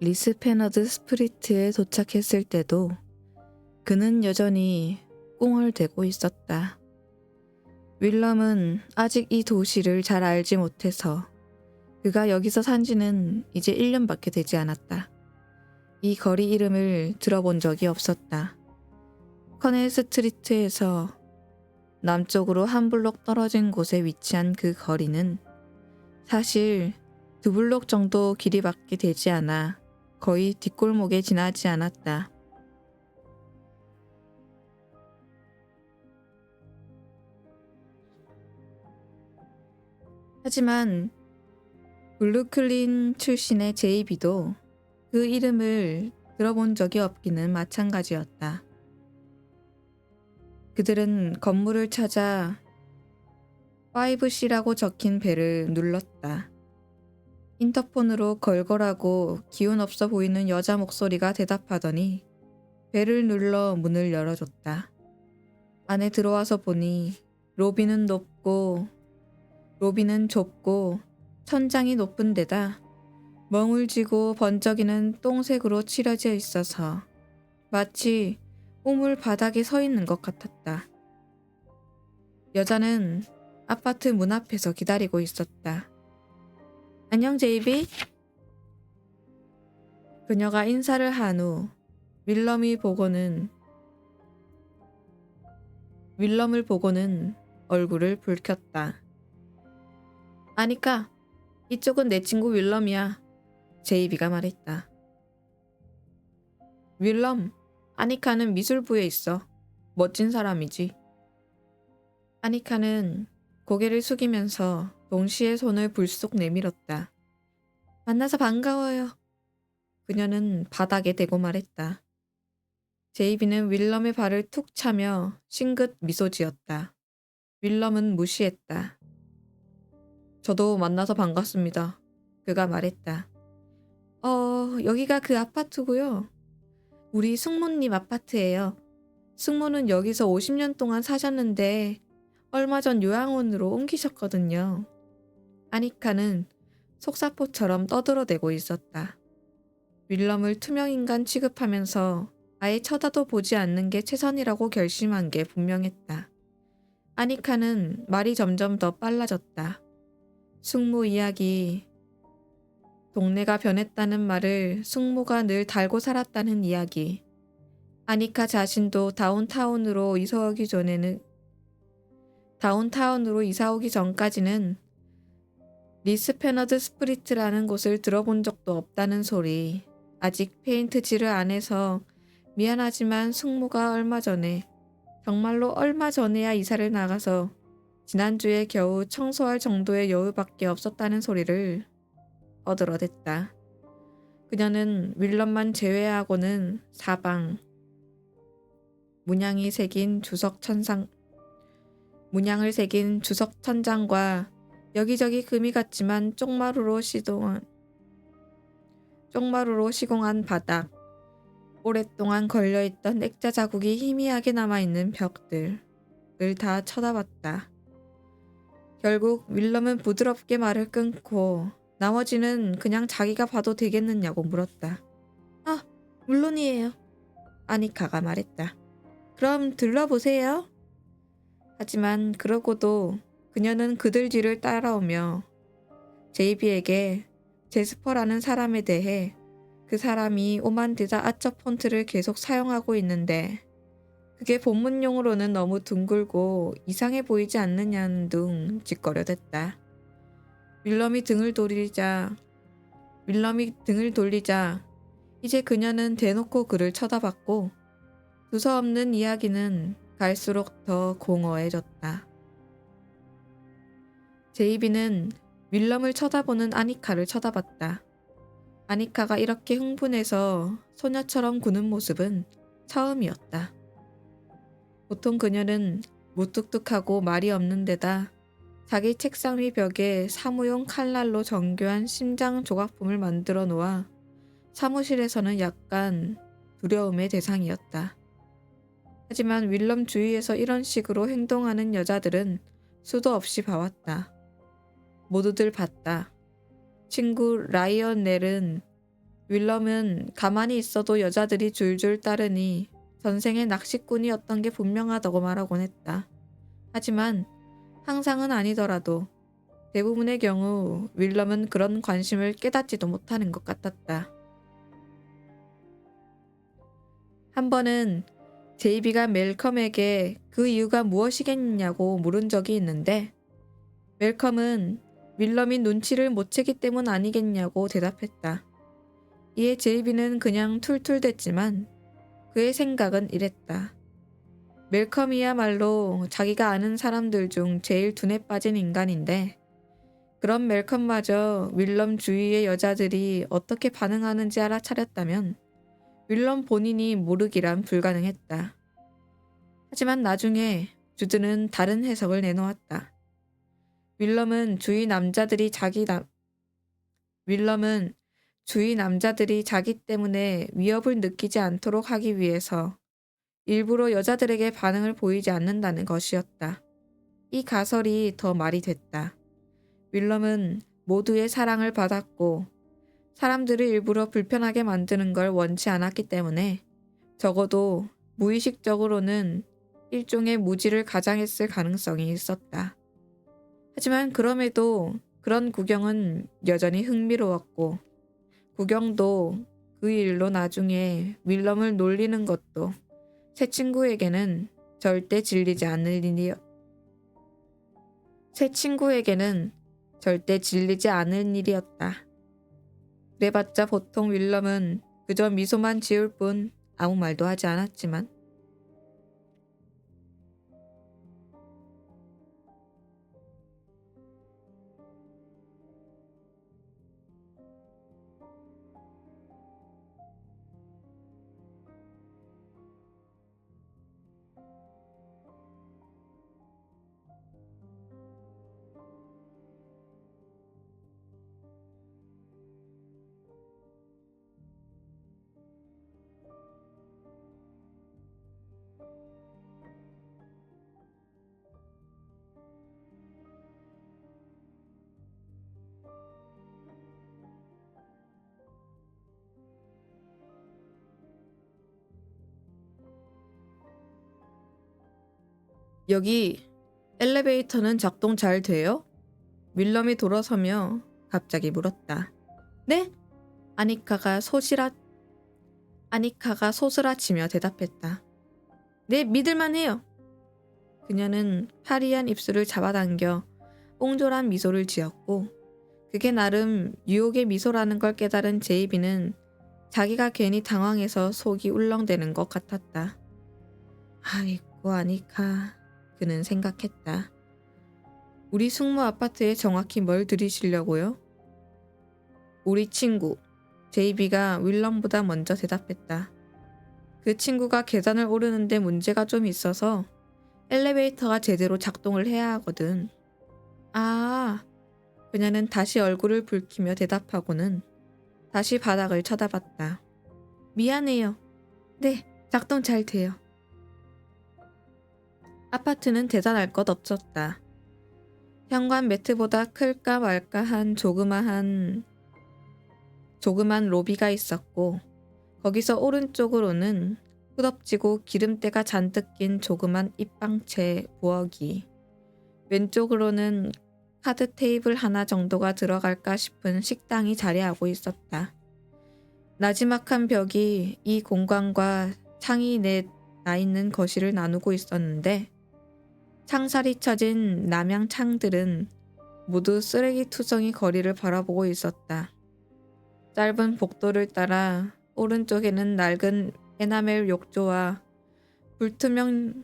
리스페너드 스프리트에 도착했을 때도 그는 여전히 꽁얼대고 있었다. 윌럼은 아직 이 도시를 잘 알지 못해서 그가 여기서 산 지는 이제 1년밖에 되지 않았다. 이 거리 이름을 들어본 적이 없었다. 커넬 스트리트에서 남쪽으로 한 블록 떨어진 곳에 위치한 그 거리는 사실 2블록 정도 길이밖에 되지 않아 거의 뒷골목에 지나지 않았다. 하지만 블루클린 출신의 제이비도 그 이름을 들어본 적이 없기는 마찬가지였다. 그들은 건물을 찾아 5C라고 적힌 벨을 눌렀다. 인터폰으로 걸걸하고 기운 없어 보이는 여자 목소리가 대답하더니 벨을 눌러 문을 열어줬다. 안에 들어와서 보니 로비는 좁고 천장이 높은 데다 멍을 쥐고 번쩍이는 똥색으로 칠해져 있어서 마치 우물 바닥에 서 있는 것 같았다. 여자는 아파트 문 앞에서 기다리고 있었다. 안녕 제이비? 그녀가 인사를 한 후 윌럼을 보고는 얼굴을 붉혔다. 아니까 이쪽은 내 친구 윌럼이야. 제이비가 말했다. 윌럼, 아니카는 미술부에 있어. 멋진 사람이지. 아니카는 고개를 숙이면서 동시에 손을 불쑥 내밀었다. 만나서 반가워요. 그녀는 바닥에 대고 말했다. 제이비는 윌럼의 발을 툭 차며 싱긋 미소 지었다. 윌럼은 무시했다. 저도 만나서 반갑습니다. 그가 말했다. 여기가 그 아파트고요. 우리 숙모님 아파트예요. 숙모는 여기서 50년 동안 사셨는데 얼마 전 요양원으로 옮기셨거든요. 아니카는 속사포처럼 떠들어대고 있었다. 윌럼을 투명인간 취급하면서 아예 쳐다도 보지 않는 게 최선이라고 결심한 게 분명했다. 아니카는 말이 점점 더 빨라졌다. 숙모 이야기, 동네가 변했다는 말을 숙모가 늘 달고 살았다는 이야기. 아니카 자신도 다운타운으로 이사 오기 전까지는 리스페너드 스프리트라는 곳을 들어본 적도 없다는 소리. 아직 페인트칠을 안 해서 미안하지만 숙모가 정말로 얼마 전에야 이사를 나가서 지난주에 겨우 청소할 정도의 여유밖에 없었다는 소리를 얻어댔다. 그녀는 윌럼만 제외하고는 사방 문양을 새긴 주석 천장과 여기저기 금이 같지만 쪽마루로 시공한 바닥, 오랫동안 걸려있던 액자 자국이 희미하게 남아있는 벽들을 다 쳐다봤다. 결국 윌럼은 부드럽게 말을 끊고 나머지는 그냥 자기가 봐도 되겠느냐고 물었다. 아, 물론이에요. 아니카가 말했다. 그럼 들러보세요. 하지만 그러고도 그녀는 그들 뒤를 따라오며 제이비에게 제스퍼라는 사람에 대해 그 사람이 오만디자 아처 폰트를 계속 사용하고 있는데 그게 본문용으로는 너무 둥글고 이상해 보이지 않느냐는 둥 짓거려댔다. 윌럼이 등을 돌리자 이제 그녀는 대놓고 그를 쳐다봤고 두서없는 이야기는 갈수록 더 공허해졌다. 제이비는 윌럼을 쳐다보는 아니카를 쳐다봤다. 아니카가 이렇게 흥분해서 소녀처럼 구는 모습은 처음이었다. 보통 그녀는 무뚝뚝하고 말이 없는 데다 자기 책상 위 벽에 사무용 칼날로 정교한 심장 조각품을 만들어 놓아 사무실에서는 약간 두려움의 대상이었다. 하지만 윌럼 주위에서 이런 식으로 행동하는 여자들은 수도 없이 봐왔다. 모두들 봤다. 친구 라이언넬은 윌럼은 가만히 있어도 여자들이 줄줄 따르니 전생의 낚시꾼이었던 게 분명하다고 말하곤 했다. 하지만 항상은 아니더라도 대부분의 경우 윌럼은 그런 관심을 깨닫지도 못하는 것 같았다. 한 번은 제이비가 멜컴에게 그 이유가 무엇이겠냐고 물은 적이 있는데 멜컴은 윌럼이 눈치를 못 채기 때문 아니겠냐고 대답했다. 이에 제이비는 그냥 툴툴댔지만 그의 생각은 이랬다. 멜컴이야말로 자기가 아는 사람들 중 제일 둔에 빠진 인간인데 그런 멜컴마저 윌럼 주위의 여자들이 어떻게 반응하는지 알아차렸다면 윌럼 본인이 모르기란 불가능했다. 하지만 나중에 주드는 다른 해석을 내놓았다. 윌럼은 주위 남자들이 자기 때문에 위협을 느끼지 않도록 하기 위해서 일부러 여자들에게 반응을 보이지 않는다는 것이었다. 이 가설이 더 말이 됐다. 윌럼은 모두의 사랑을 받았고 사람들을 일부러 불편하게 만드는 걸 원치 않았기 때문에 적어도 무의식적으로는 일종의 무지를 가장했을 가능성이 있었다. 하지만 그럼에도 그런 구경은 여전히 흥미로웠고 구경도 그 일로 나중에 윌럼을 놀리는 것도 새 친구에게는 절대 질리지 않을 일이었다. 그래봤자 보통 윌럼은 그저 미소만 지을 뿐 아무 말도 하지 않았지만 여기 엘리베이터는 작동 잘 돼요? 윌럼이 돌아서며 갑자기 물었다. 네? 아니카가 소스라치며 대답했다. 네, 믿을만 해요. 그녀는 파리한 입술을 잡아당겨 옹졸한 미소를 지었고 그게 나름 유혹의 미소라는 걸 깨달은 제이비는 자기가 괜히 당황해서 속이 울렁대는 것 같았다. 아이고 아니카, 그는 생각했다. 우리 숙모 아파트에 정확히 뭘 들이시려고요? 우리 친구, 제이비가 윌럼보다 먼저 대답했다. 그 친구가 계단을 오르는데 문제가 좀 있어서 엘리베이터가 제대로 작동을 해야 하거든. 아, 그녀는 다시 얼굴을 붉히며 대답하고는 다시 바닥을 쳐다봤다. 미안해요. 네, 작동 잘 돼요. 아파트는 대단할 것 없었다. 현관 매트보다 클까 말까한 조그만 로비가 있었고 거기서 오른쪽으로는 후덥지고 기름때가 잔뜩 낀 조그만 입방채 부엌이, 왼쪽으로는 카드 테이블 하나 정도가 들어갈까 싶은 식당이 자리하고 있었다. 나지막한 벽이 이 공간과 창이 나 있는 거실을 나누고 있었는데 창살이 쳐진 남양 창들은 모두 쓰레기투성이 거리를 바라보고 있었다. 짧은 복도를 따라 오른쪽에는 낡은 에나멜 욕조와 불투명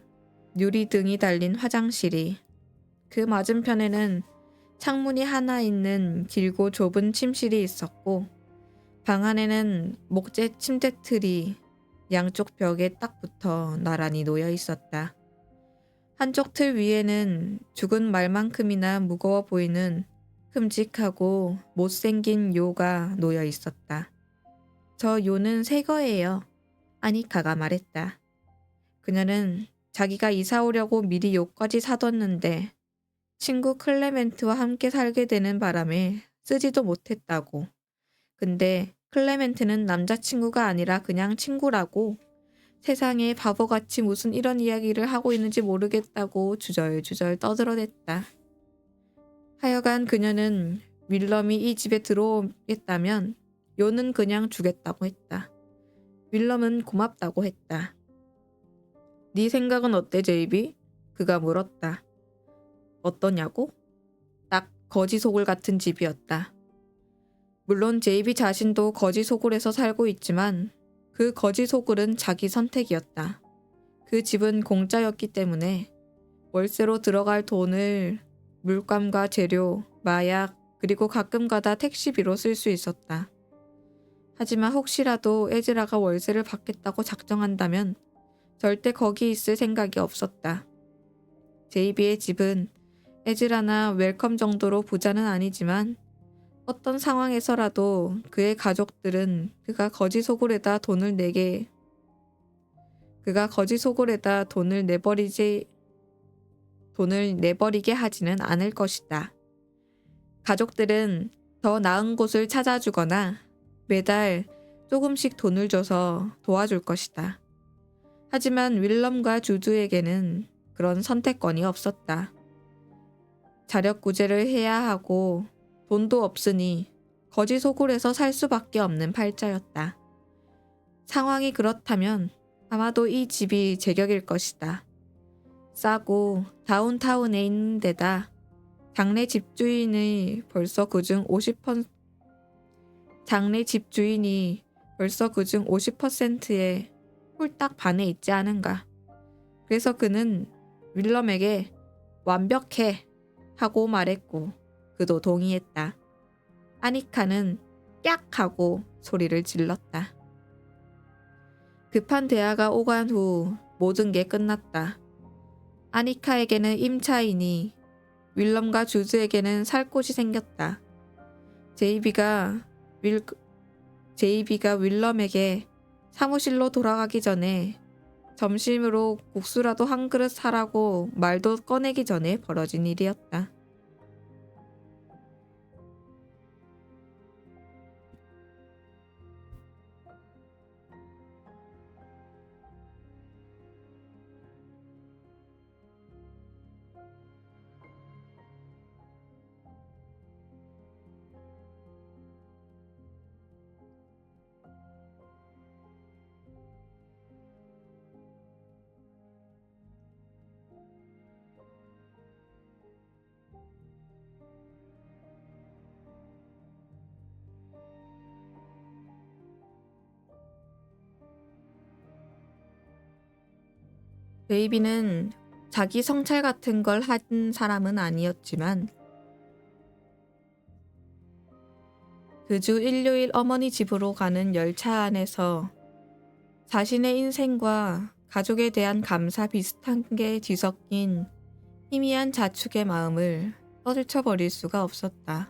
유리등이 달린 화장실이, 그 맞은편에는 창문이 하나 있는 길고 좁은 침실이 있었고 방 안에는 목재 침대틀이 양쪽 벽에 딱 붙어 나란히 놓여 있었다. 한쪽 틀 위에는 죽은 말만큼이나 무거워 보이는 큼직하고 못생긴 요가 놓여 있었다. 저 요는 새 거예요. 아니카가 말했다. 그녀는 자기가 이사 오려고 미리 요까지 사뒀는데 친구 클레멘트와 함께 살게 되는 바람에 쓰지도 못했다고. 근데 클레멘트는 남자친구가 아니라 그냥 친구라고, 세상에 바보같이 무슨 이런 이야기를 하고 있는지 모르겠다고 주절주절 떠들어댔다. 하여간 그녀는 윌럼이 이 집에 들어오겠다면 요는 그냥 주겠다고 했다. 윌럼은 고맙다고 했다. 네 생각은 어때, 제이비? 그가 물었다. 어떠냐고? 딱 거지 소굴 같은 집이었다. 물론 제이비 자신도 거지 소굴에서 살고 있지만 그 거지 소굴은 자기 선택이었다. 그 집은 공짜였기 때문에 월세로 들어갈 돈을 물감과 재료, 마약, 그리고 가끔가다 택시비로 쓸 수 있었다. 하지만 혹시라도 에즈라가 월세를 받겠다고 작정한다면 절대 거기 있을 생각이 없었다. 제이비의 집은 에즈라나 웰컴 정도로 부자는 아니지만 어떤 상황에서라도 그의 가족들은 그가 거지 소굴에다 돈을 내버리게 하지는 않을 것이다. 가족들은 더 나은 곳을 찾아주거나 매달 조금씩 돈을 줘서 도와줄 것이다. 하지만 윌럼과 주드에게는 그런 선택권이 없었다. 자력구제를 해야 하고 돈도 없으니 거지 소굴에서 살 수밖에 없는 팔자였다. 상황이 그렇다면 아마도 이 집이 제격일 것이다. 싸고 다운타운에 있는 데다 장래 집주인이 벌써 그중 50%에 홀딱 반해 있지 않은가. 그래서 그는 윌럼에게 완벽해 하고 말했고 그도 동의했다. 아니카는 깍 하고 소리를 질렀다. 급한 대화가 오간 후 모든 게 끝났다. 아니카에게는 임차인이, 윌럼과 주즈에게는 살 곳이 생겼다. 제이비가 윌럼에게 사무실로 돌아가기 전에 점심으로 국수라도 한 그릇 사라고 말도 꺼내기 전에 벌어진 일이었다. 베이비는 자기 성찰 같은 걸 한 사람은 아니었지만 그 주 일요일 어머니 집으로 가는 열차 안에서 자신의 인생과 가족에 대한 감사 비슷한 게 뒤섞인 희미한 자축의 마음을 떠들쳐버릴 수가 없었다.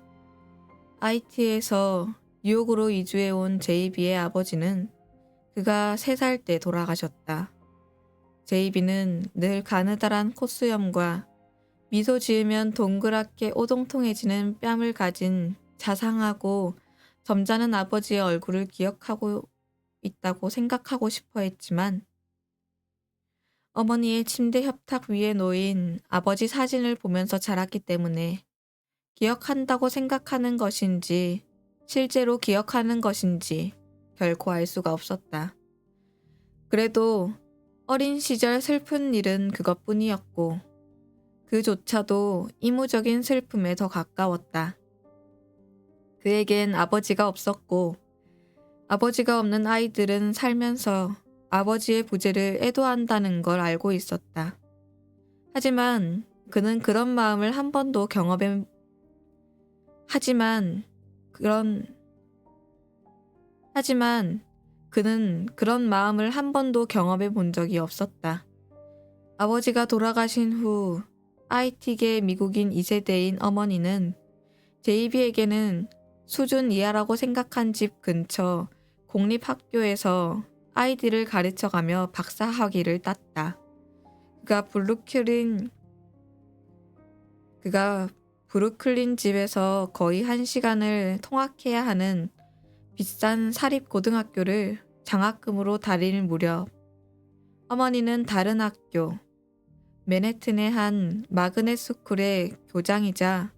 IT에서 뉴욕으로 이주해온 제이비의 아버지는 그가 3살 때 돌아가셨다. 제이비는 늘 가느다란 콧수염과 미소 지으면 동그랗게 오동통해지는 뺨을 가진 자상하고 점잖은 아버지의 얼굴을 기억하고 있다고 생각하고 싶어 했지만 어머니의 침대 협탁 위에 놓인 아버지 사진을 보면서 자랐기 때문에 기억한다고 생각하는 것인지 실제로 기억하는 것인지 결코 알 수가 없었다. 그래도 어린 시절 슬픈 일은 그것뿐이었고 그조차도 이무적인 슬픔에 더 가까웠다. 그에겐 아버지가 없었고 아버지가 없는 아이들은 살면서 아버지의 부재를 애도한다는 걸 알고 있었다. 하지만 그는 그런 마음을 한 번도 그는 그런 마음을 한 번도 경험해 본 적이 없었다. 아버지가 돌아가신 후 IT계 미국인 2세대인 어머니는 제이비에게는 수준 이하라고 생각한 집 근처 공립학교에서 아이들을 가르쳐가며 박사 학위를 땄다. 그가 브루클린 집에서 거의 1시간을 통학해야 하는 비싼 사립 고등학교를 장학금으로 다닐 무렵 어머니는 다른 학교, 맨해튼의 한 마그넷 스쿨의 교장이자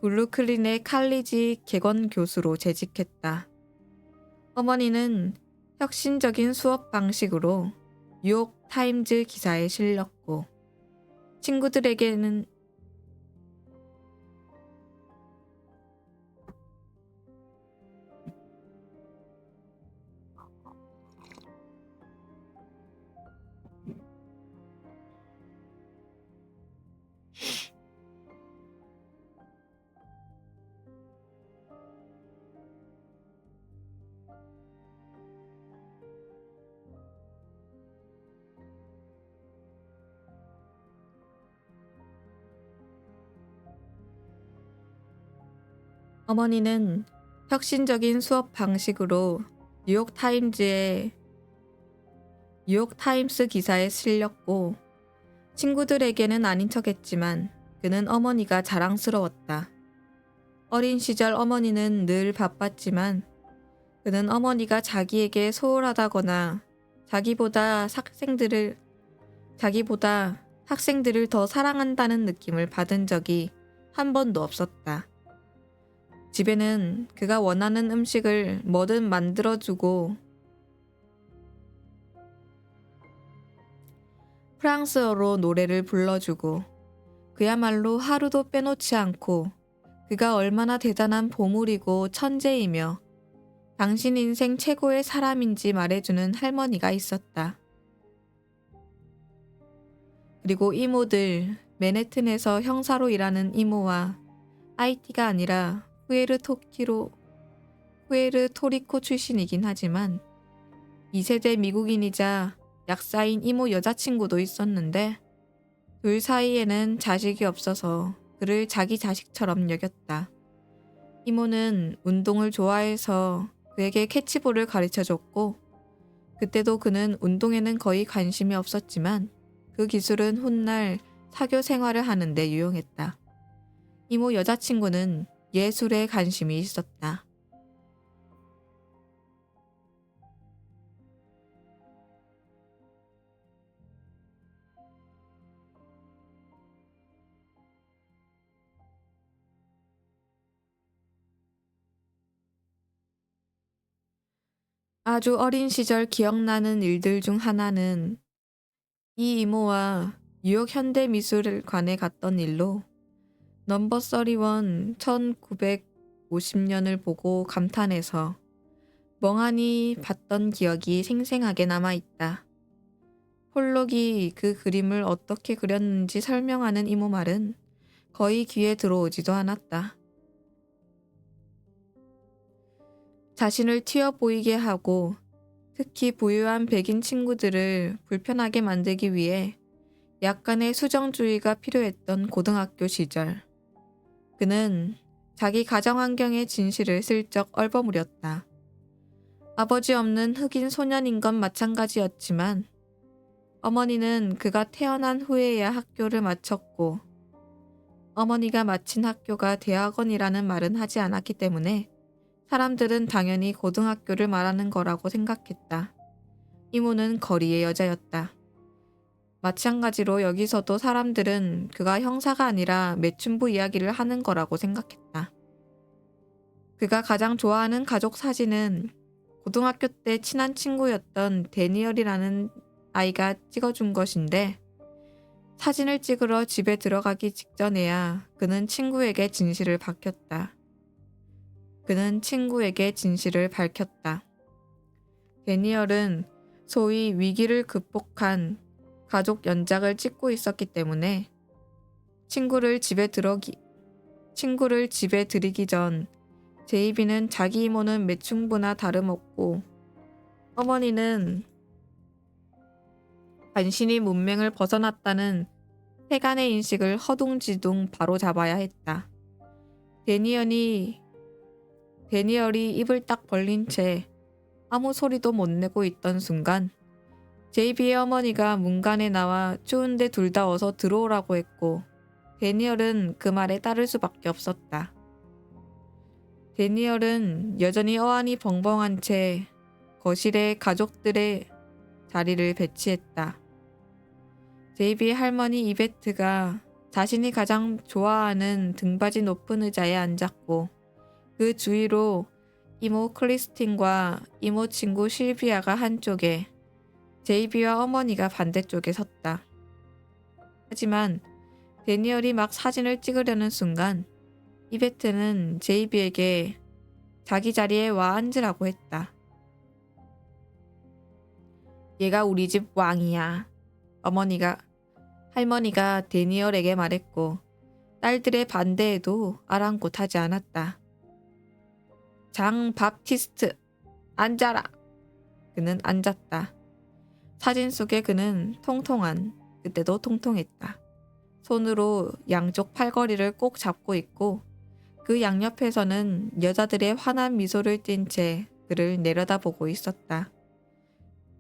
브루클린의 칼리지 객원 교수로 재직했다. 어머니는 혁신적인 수업 방식으로 뉴욕 타임즈 기사에 실렸고 친구들에게는 어머니는 혁신적인 수업 방식으로 뉴욕 타임스 기사에 실렸고 친구들에게는 아닌 척했지만 그는 어머니가 자랑스러웠다. 어린 시절 어머니는 늘 바빴지만 그는 어머니가 자기에게 소홀하다거나 자기보다 학생들을 더 사랑한다는 느낌을 받은 적이 한 번도 없었다. 집에는 그가 원하는 음식을 뭐든 만들어주고 프랑스어로 노래를 불러주고 그야말로 하루도 빼놓지 않고 그가 얼마나 대단한 보물이고 천재이며 당신 인생 최고의 사람인지 말해주는 할머니가 있었다. 그리고 이모들, 맨해튼에서 형사로 일하는 이모와 IT가 아니라 푸에르토리코 출신이긴 하지만 2세대 미국인이자 약사인 이모 여자친구도 있었는데 둘 사이에는 자식이 없어서 그를 자기 자식처럼 여겼다. 이모는 운동을 좋아해서 그에게 캐치볼을 가르쳐줬고 그때도 그는 운동에는 거의 관심이 없었지만 그 기술은 훗날 사교 생활을 하는데 유용했다. 이모 여자친구는 예술에 관심이 있었다. 아주 어린 시절 기억나는 일들 중 하나는 이 이모와 뉴욕 현대미술관에 갔던 일로 넘버 31 1950년을 보고 감탄해서 멍하니 봤던 기억이 생생하게 남아있다. 폴록이 그 그림을 어떻게 그렸는지 설명하는 이모 말은 거의 귀에 들어오지도 않았다. 자신을 튀어 보이게 하고 특히 부유한 백인 친구들을 불편하게 만들기 위해 약간의 수정주의가 필요했던 고등학교 시절. 그는 자기 가정 환경의 진실을 슬쩍 얼버무렸다. 아버지 없는 흑인 소년인 건 마찬가지였지만 어머니는 그가 태어난 후에야 학교를 마쳤고 어머니가 마친 학교가 대학원이라는 말은 하지 않았기 때문에 사람들은 당연히 고등학교를 말하는 거라고 생각했다. 이모는 거리의 여자였다. 마찬가지로 여기서도 사람들은 그가 형사가 아니라 매춘부 이야기를 하는 거라고 생각했다. 그가 가장 좋아하는 가족 사진은 고등학교 때 친한 친구였던 데니얼이라는 아이가 찍어준 것인데 사진을 찍으러 집에 들어가기 직전에야 그는 친구에게 진실을 밝혔다. 데니얼은 소위 위기를 극복한 가족 연작을 찍고 있었기 때문에 친구를 집에 들이기 전 제이비는 자기 이모는 매춘부나 다름없고 어머니는 간신히 문맹을 벗어났다는 세간의 인식을 허둥지둥 바로잡아야 했다. 데니얼이 입을 딱 벌린 채 아무 소리도 못 내고 있던 순간 제이비의 어머니가 문간에 나와 추운데 둘 다 어서 들어오라고 했고 데니얼은 그 말에 따를 수밖에 없었다. 데니얼은 여전히 어안이 벙벙한 채 거실에 가족들의 자리를 배치했다. 제이비의 할머니 이베트가 자신이 가장 좋아하는 등받이 높은 의자에 앉았고 그 주위로 이모 크리스틴과 이모 친구 실비아가 한쪽에 제이비와 어머니가 반대쪽에 섰다. 하지만 데니얼이 막 사진을 찍으려는 순간 이베트는 제이비에게 자기 자리에 와 앉으라고 했다. 얘가 우리 집 왕이야. 할머니가 데니얼에게 말했고 딸들의 반대에도 아랑곳하지 않았다. 장 바프티스트, 앉아라. 그는 앉았다. 사진 속의 그는 그때도 통통했다. 손으로 양쪽 팔걸이를 꼭 잡고 있고 그 양옆에서는 여자들의 환한 미소를 띤 채 그를 내려다보고 있었다.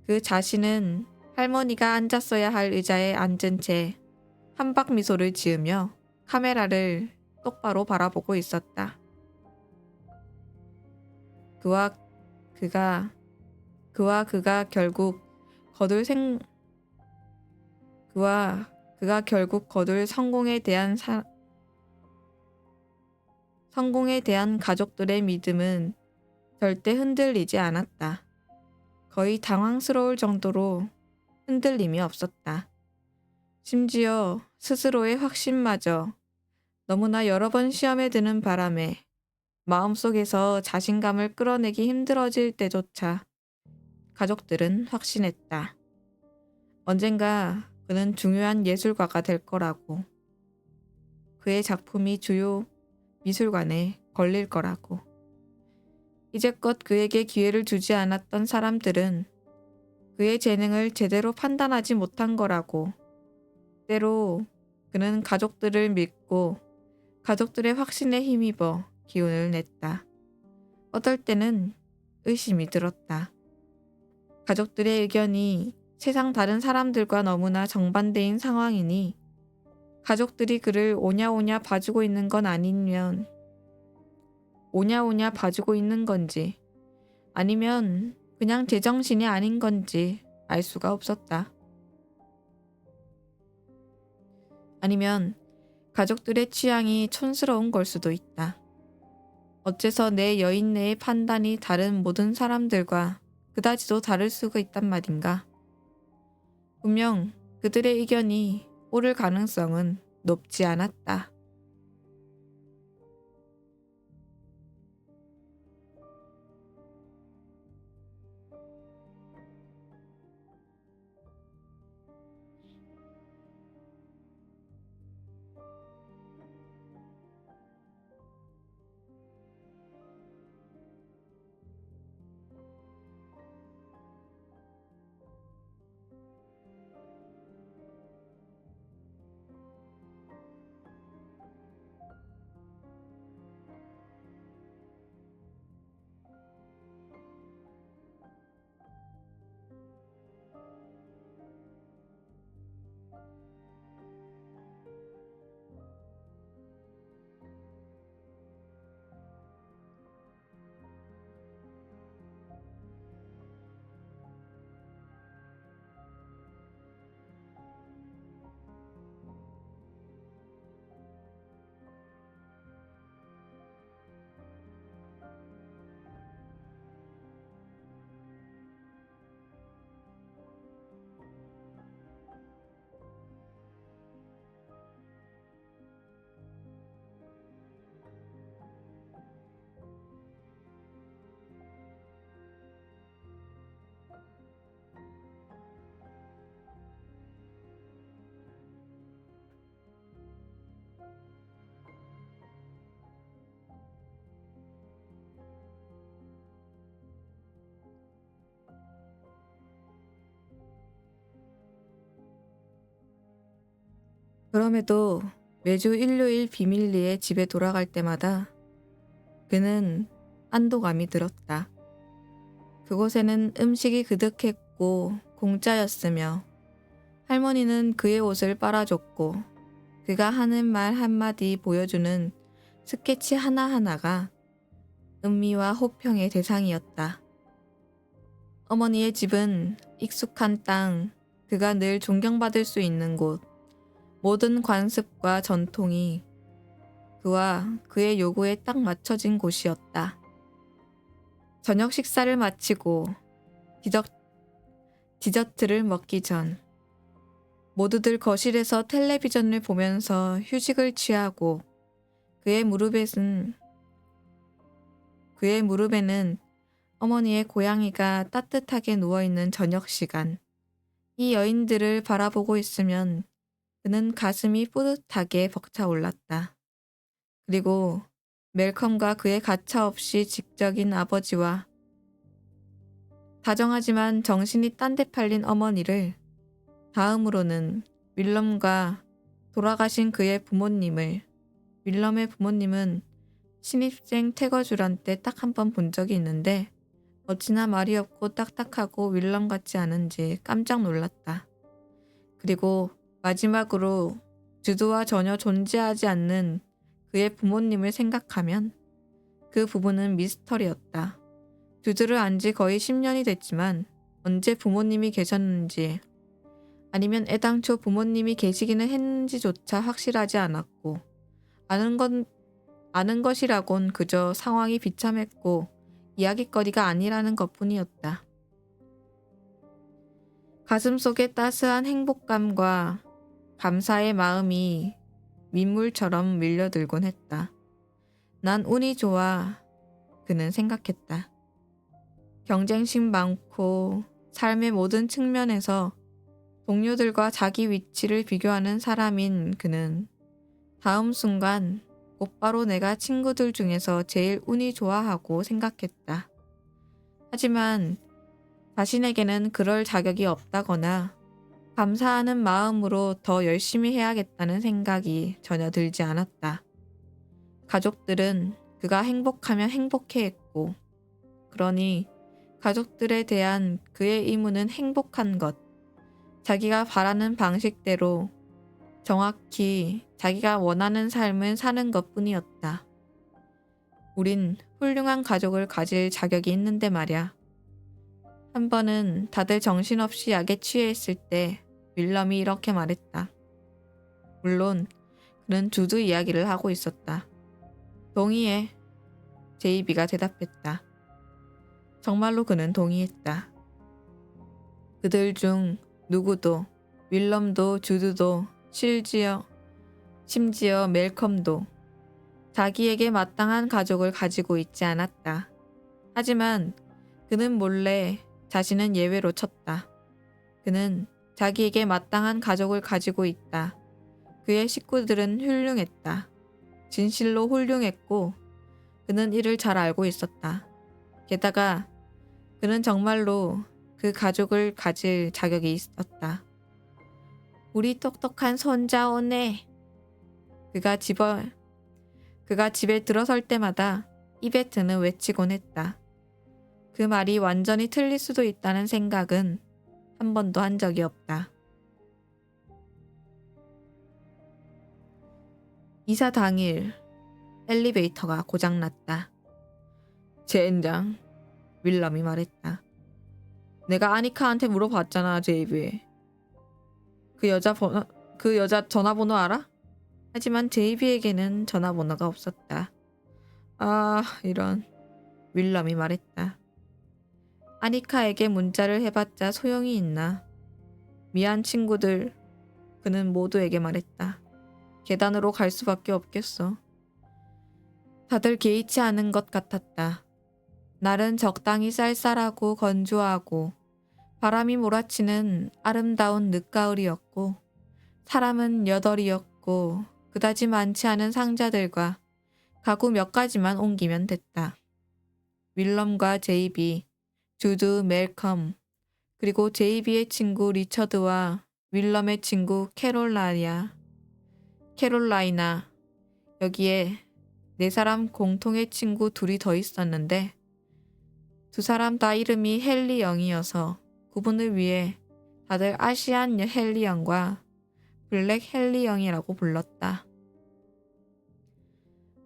그 자신은 할머니가 앉았어야 할 의자에 앉은 채 한박 미소를 지으며 카메라를 똑바로 바라보고 있었다. 그와 그가 결국 거둘 성공에 대한 가족들의 믿음은 절대 흔들리지 않았다. 거의 당황스러울 정도로 흔들림이 없었다. 심지어 스스로의 확신마저 너무나 여러 번 시험에 드는 바람에 마음속에서 자신감을 끌어내기 힘들어질 때조차 가족들은 확신했다. 언젠가 그는 중요한 예술가가 될 거라고. 그의 작품이 주요 미술관에 걸릴 거라고. 이제껏 그에게 기회를 주지 않았던 사람들은 그의 재능을 제대로 판단하지 못한 거라고. 때로 그는 가족들을 믿고 가족들의 확신에 힘입어 기운을 냈다. 어떨 때는 의심이 들었다. 가족들의 의견이 세상 다른 사람들과 너무나 정반대인 상황이니 가족들이 그를 오냐오냐 봐주고 있는 건지 아니면 그냥 제정신이 아닌 건지 알 수가 없었다. 아니면 가족들의 취향이 촌스러운 걸 수도 있다. 어째서 내 여인네의 판단이 다른 모든 사람들과 그다지도 다를 수가 있단 말인가. 분명 그들의 의견이 옳을 가능성은 높지 않았다. 그럼에도 매주 일요일 비밀리에 집에 돌아갈 때마다 그는 안도감이 들었다. 그곳에는 음식이 그득했고 공짜였으며 할머니는 그의 옷을 빨아줬고 그가 하는 말 한마디 보여주는 스케치 하나하나가 은미와 호평의 대상이었다. 어머니의 집은 익숙한 땅, 그가 늘 존경받을 수 있는 곳, 모든 관습과 전통이 그와 그의 요구에 딱 맞춰진 곳이었다. 저녁 식사를 마치고 디저트를 먹기 전 모두들 거실에서 텔레비전을 보면서 휴식을 취하고 그의 무릎에는 어머니의 고양이가 따뜻하게 누워있는 저녁 시간. 이 여인들을 바라보고 있으면 그는 가슴이 뿌듯하게 벅차올랐다. 그리고 멜컴과 그의 가차없이 직적인 아버지와 다정하지만 정신이 딴 데 팔린 어머니를, 다음으로는 윌럼과 돌아가신 그의 부모님을, 윌럼의 부모님은 신입생 태거주란 때 딱 한 번 본 적이 있는데 어찌나 말이 없고 딱딱하고 윌럼 같지 않은지 깜짝 놀랐다. 그리고 마지막으로 주드와 전혀 존재하지 않는 그의 부모님을 생각하면 그 부부는 미스터리였다. 주드를 안 지 거의 10년이 됐지만 언제 부모님이 계셨는지 아니면 애당초 부모님이 계시기는 했는지조차 확실하지 않았고 아는 것이라곤 그저 상황이 비참했고 이야깃거리가 아니라는 것뿐이었다. 가슴속에 따스한 행복감과 감사의 마음이 민물처럼 밀려들곤 했다. 난 운이 좋아, 그는 생각했다. 경쟁심 많고 삶의 모든 측면에서 동료들과 자기 위치를 비교하는 사람인 그는 다음 순간 곧바로 내가 친구들 중에서 제일 운이 좋아하고 생각했다. 하지만 자신에게는 그럴 자격이 없다거나 감사하는 마음으로 더 열심히 해야겠다는 생각이 전혀 들지 않았다. 가족들은 그가 행복하면 행복해했고, 그러니 가족들에 대한 그의 의무는 행복한 것, 자기가 바라는 방식대로 정확히 자기가 원하는 삶을 사는 것뿐이었다. 우린 훌륭한 가족을 가질 자격이 있는데 말야. 한 번은 다들 정신없이 약에 취해 있을 때 윌럼이 이렇게 말했다. 물론 그는 주드 이야기를 하고 있었다. 동의해. 제이비가 대답했다. 정말로 그는 동의했다. 그들 중 누구도, 윌럼도 주드도, 심지어 멜컴도 자기에게 마땅한 가족을 가지고 있지 않았다. 하지만 그는 몰래 자신은 예외로 쳤다. 그는 자기에게 마땅한 가족을 가지고 있다. 그의 식구들은 훌륭했다. 진실로 훌륭했고 그는 이를 잘 알고 있었다. 게다가 그는 정말로 그 가족을 가질 자격이 있었다. 우리 똑똑한 손자 오네. 그가 집에 들어설 때마다 이베트는 외치곤 했다. 그 말이 완전히 틀릴 수도 있다는 생각은 한 번도 한 적이 없다. 이사 당일 엘리베이터가 고장났다. 젠장, 윌럼이 말했다. 내가 아니카한테 물어봤잖아, 제이비. 그 여자 전화번호 알아? 하지만 제이비에게는 전화번호가 없었다. 아, 이런. 윌럼이 말했다. 아니카에게 문자를 해봤자 소용이 있나. 미안 친구들. 그는 모두에게 말했다. 계단으로 갈 수밖에 없겠어. 다들 개의치 않은 것 같았다. 날은 적당히 쌀쌀하고 건조하고 바람이 몰아치는 아름다운 늦가을이었고 사람은 8이었고 그다지 많지 않은 상자들과 가구 몇 가지만 옮기면 됐다. 윌럼과 제이비, 주드, 멜컴, 그리고 제이비의 친구 리처드와 윌럼의 친구 캐롤라야. 캐롤라이나. 여기에 네 사람 공통의 친구 둘이 더 있었는데 두 사람 다 이름이 헨리 영이어서 구분을 위해 다들 아시안 헨리 영과 블랙 헨리 영이라고 불렀다.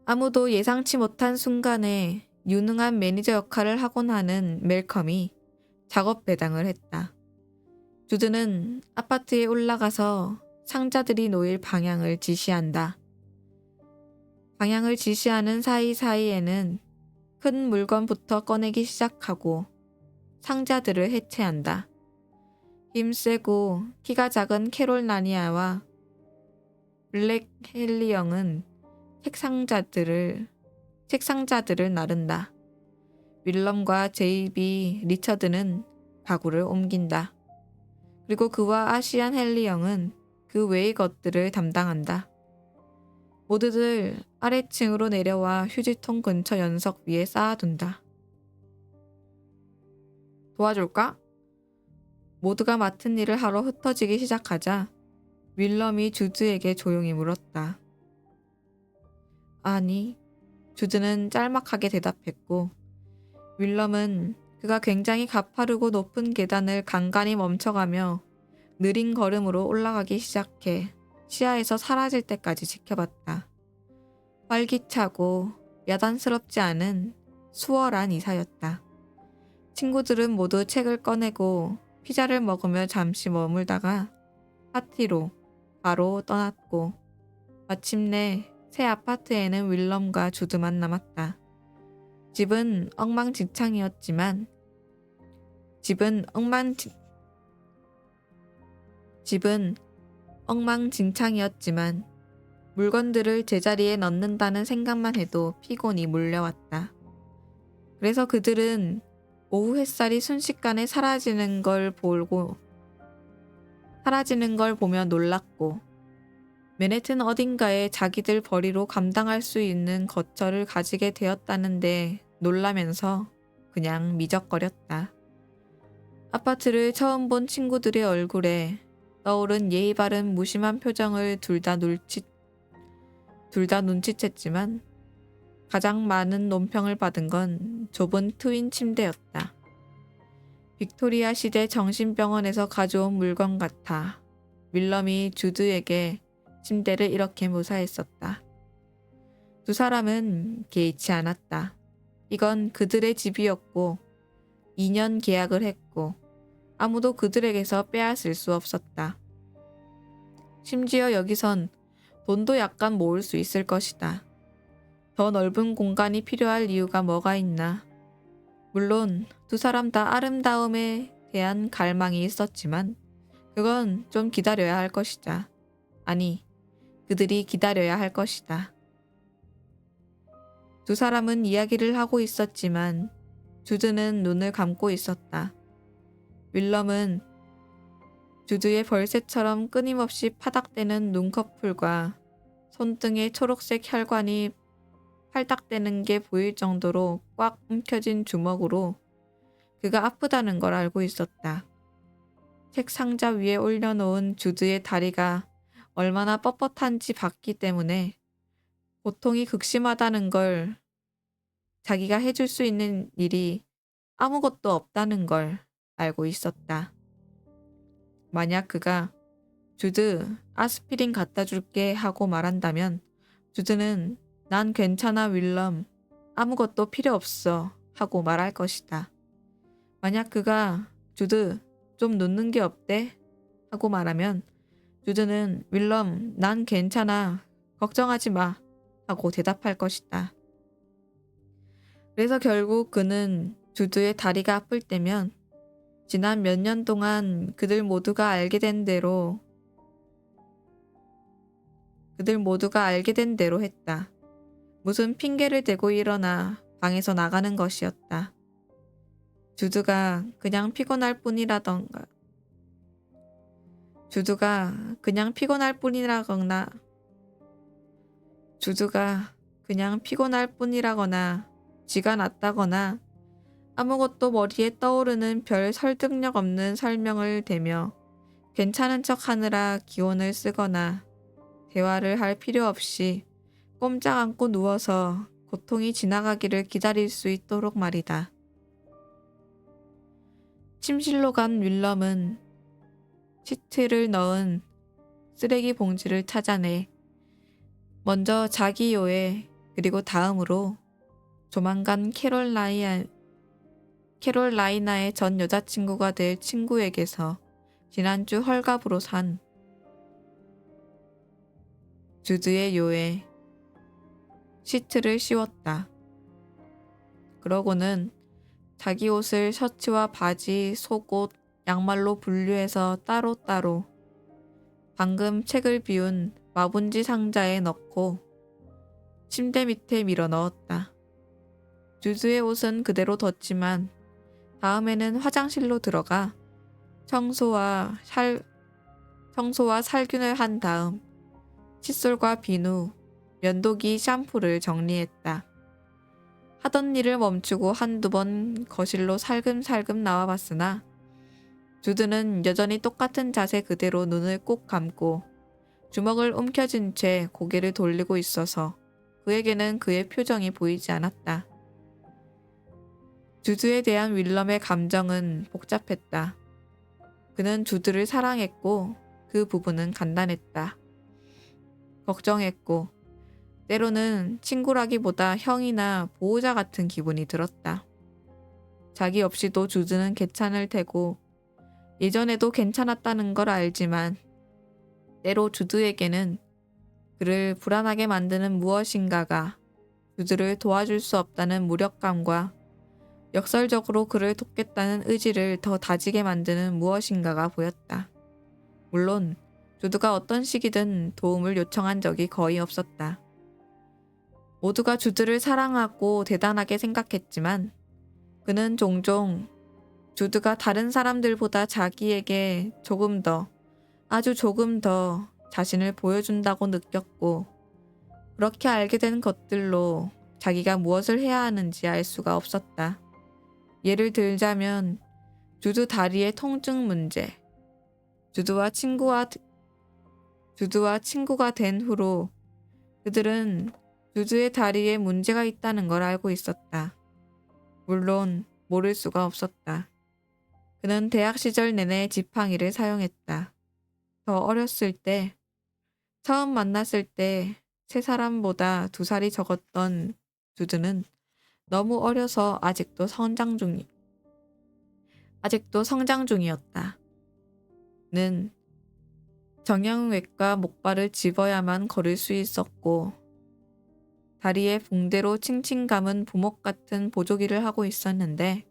아무도 예상치 못한 순간에 유능한 매니저 역할을 하곤 하는 멜컴이 작업 배당을 했다. 주드는 아파트에 올라가서 상자들이 놓일 방향을 지시한다. 방향을 지시하는 사이사이에는 큰 물건부터 꺼내기 시작하고 상자들을 해체한다. 힘세고 키가 작은 캐롤 나니아와 블랙 헨리 영은 책상자들을 나른다. 윌럼과 제이비 리처드는 가구를 옮긴다. 그리고 그와 아시안 헨리 영은 그 외의 것들을 담당한다. 모두들 아래층으로 내려와 휴지통 근처 연석 위에 쌓아둔다. 도와줄까? 모두가 맡은 일을 하러 흩어지기 시작하자 윌럼이 주드에게 조용히 물었다. 아니, 주드는 짤막하게 대답했고 윌럼은 그가 굉장히 가파르고 높은 계단을 간간히 멈춰가며 느린 걸음으로 올라가기 시작해 시야에서 사라질 때까지 지켜봤다. 활기차고 야단스럽지 않은 수월한 이사였다. 친구들은 모두 책을 꺼내고 피자를 먹으며 잠시 머물다가 파티로 바로 떠났고 마침내 새 아파트에는 윌럼과 주드만 남았다. 집은 엉망진창이었지만 물건들을 제자리에 넣는다는 생각만 해도 피곤이 몰려왔다. 그래서 그들은 오후 햇살이 순식간에 사라지는 걸 보며 놀랐고 맨해튼 어딘가에 자기들 벌이로 감당할 수 있는 거처를 가지게 되었다는데 놀라면서 그냥 미적거렸다. 아파트를 처음 본 친구들의 얼굴에 떠오른 예의 바른 무심한 표정을 둘 다 눈치챘지만 가장 많은 논평을 받은 건 좁은 트윈 침대였다. 빅토리아 시대 정신병원에서 가져온 물건 같아 윌럼이 주드에게 침대를 이렇게 묘사했었다. 두 사람은 개의치 않았다. 이건 그들의 집이었고 2년 계약을 했고 아무도 그들에게서 빼앗을 수 없었다. 심지어 여기선 돈도 약간 모을 수 있을 것이다. 더 넓은 공간이 필요할 이유가 뭐가 있나. 물론 두 사람 다 아름다움에 대한 갈망이 있었지만 그건 좀 기다려야 할 것이다. 아니, 그들이 기다려야 할 것이다. 두 사람은 이야기를 하고 있었지만 주드는 눈을 감고 있었다. 윌럼은 주드의 벌새처럼 끊임없이 파닥대는 눈꺼풀과 손등의 초록색 혈관이 팔딱대는 게 보일 정도로 꽉 움켜진 주먹으로 그가 아프다는 걸 알고 있었다. 책 상자 위에 올려놓은 주드의 다리가 얼마나 뻣뻣한지 봤기 때문에 고통이 극심하다는 걸, 자기가 해줄 수 있는 일이 아무것도 없다는 걸 알고 있었다. 만약 그가 주드, 아스피린 갖다 줄게 하고 말한다면 주드는 난 괜찮아 윌럼, 아무것도 필요 없어 하고 말할 것이다. 만약 그가 주드, 좀 눕는 게 어때? 하고 말하면 주드는 윌럼, 난 괜찮아, 걱정하지 마 하고 대답할 것이다. 그래서 결국 그는 주드의 다리가 아플 때면 지난 몇 년 동안 그들 모두가 알게 된 대로 했다. 무슨 핑계를 대고 일어나 방에서 나가는 것이었다. 주드가 그냥 피곤할 뿐이라거나 지가 났다거나 아무것도 머리에 떠오르는 별 설득력 없는 설명을 대며 괜찮은 척 하느라 기혼을 쓰거나 대화를 할 필요 없이 꼼짝 않고 누워서 고통이 지나가기를 기다릴 수 있도록 말이다. 침실로 간 윌럼은 시트를 넣은 쓰레기 봉지를 찾아내 먼저 자기 요에 그리고 다음으로 조만간 캐롤라이나의 전 여자친구가 될 친구에게서 지난주 헐갑으로 산 주드의 요에 시트를 씌웠다. 그러고는 자기 옷을 셔츠와 바지, 속옷, 양말로 분류해서 따로따로 방금 책을 비운 마분지 상자에 넣고 침대 밑에 밀어 넣었다. 주드의 옷은 그대로 뒀지만 다음에는 화장실로 들어가 청소와 살균을 한 다음 칫솔과 비누, 면도기, 샴푸를 정리했다. 하던 일을 멈추고 한두 번 거실로 살금살금 나와봤으나 주드는 여전히 똑같은 자세 그대로 눈을 꼭 감고 주먹을 움켜쥔 채 고개를 돌리고 있어서 그에게는 그의 표정이 보이지 않았다. 주드에 대한 윌럼의 감정은 복잡했다. 그는 주드를 사랑했고 그 부분은 간단했다. 걱정했고 때로는 친구라기보다 형이나 보호자 같은 기분이 들었다. 자기 없이도 주드는 괜찮을 테고 예전에도 괜찮았다는 걸 알지만 때로 주드에게는 그를 불안하게 만드는 무엇인가가 주드를 도와줄 수 없다는 무력감과 역설적으로 그를 돕겠다는 의지를 더 다지게 만드는 무엇인가가 보였다. 물론 주드가 어떤 식이든 도움을 요청한 적이 거의 없었다. 모두가 주드를 사랑하고 대단하게 생각했지만 그는 종종 주드가 다른 사람들보다 자기에게 조금 더, 아주 조금 더 자신을 보여준다고 느꼈고 그렇게 알게 된 것들로 자기가 무엇을 해야 하는지 알 수가 없었다. 예를 들자면 주드 다리의 통증 문제. 주드와 친구가 된 후로 그들은 주드의 다리에 문제가 있다는 걸 알고 있었다. 물론 모를 수가 없었다. 그는 대학 시절 내내 지팡이를 사용했다. 더 어렸을 때, 처음 만났을 때 세 사람보다 2살이 적었던 주드는 너무 어려서 아직도 성장 중이었다. 는 정형외과 목발을 집어야만 걸을 수 있었고 다리에 붕대로 칭칭 감은 부목 같은 보조기를 하고 있었는데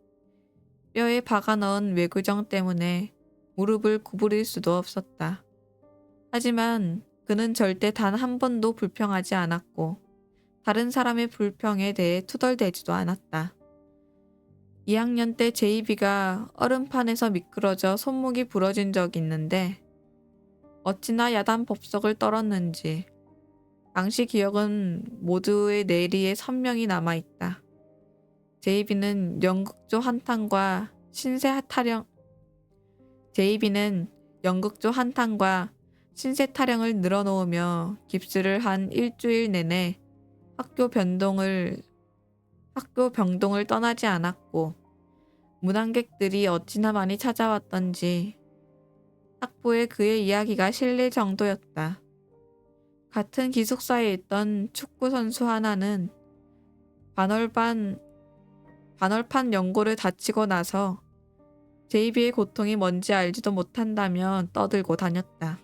뼈에 박아 넣은 외구정 때문에 무릎을 구부릴 수도 없었다. 하지만 그는 절대 단 한 번도 불평하지 않았고 다른 사람의 불평에 대해 투덜대지도 않았다. 2학년 때 제이비가 얼음판에서 미끄러져 손목이 부러진 적이 있는데 어찌나 야단 법석을 떨었는지 당시 기억은 모두의 뇌리에 선명히 남아있다. 제이비는 연극조 한탕과 신세 타령을 늘어놓으며 깁스를 한 일주일 내내 학교 병동을 떠나지 않았고 문안객들이 어찌나 많이 찾아왔던지 학부에 그의 이야기가 실릴 정도였다. 같은 기숙사에 있던 축구 선수 하나는 반월판 연고를 다치고 나서 제이비의 고통이 뭔지 알지도 못한다며 떠들고 다녔다.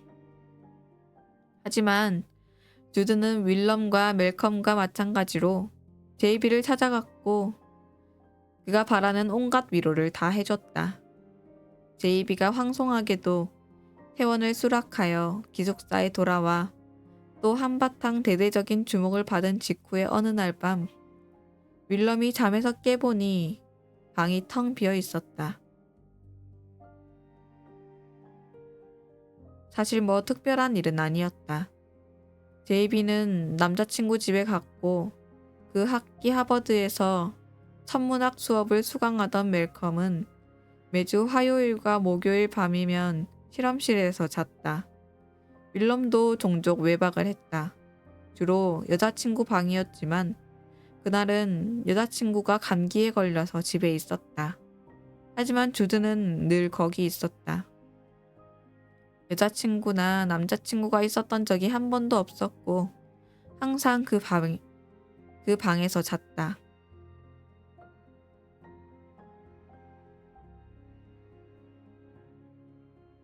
하지만 주드는 윌럼과 멜컴과 마찬가지로 제이비를 찾아갔고 그가 바라는 온갖 위로를 다 해줬다. 제이비가 황송하게도 퇴원을 수락하여 기숙사에 돌아와 또 한바탕 대대적인 주목을 받은 직후의 어느 날 밤 윌럼이 잠에서 깨보니 방이 텅 비어 있었다. 사실 뭐 특별한 일은 아니었다. 제이비는 남자친구 집에 갔고 그 학기 하버드에서 천문학 수업을 수강하던 멜컴은 매주 화요일과 목요일 밤이면 실험실에서 잤다. 윌럼도 종종 외박을 했다. 주로 여자친구 방이었지만 그날은 여자친구가 감기에 걸려서 집에 있었다. 하지만 주드는 늘 거기 있었다. 여자친구나 남자친구가 있었던 적이 한 번도 없었고 항상 그 방에서 잤다.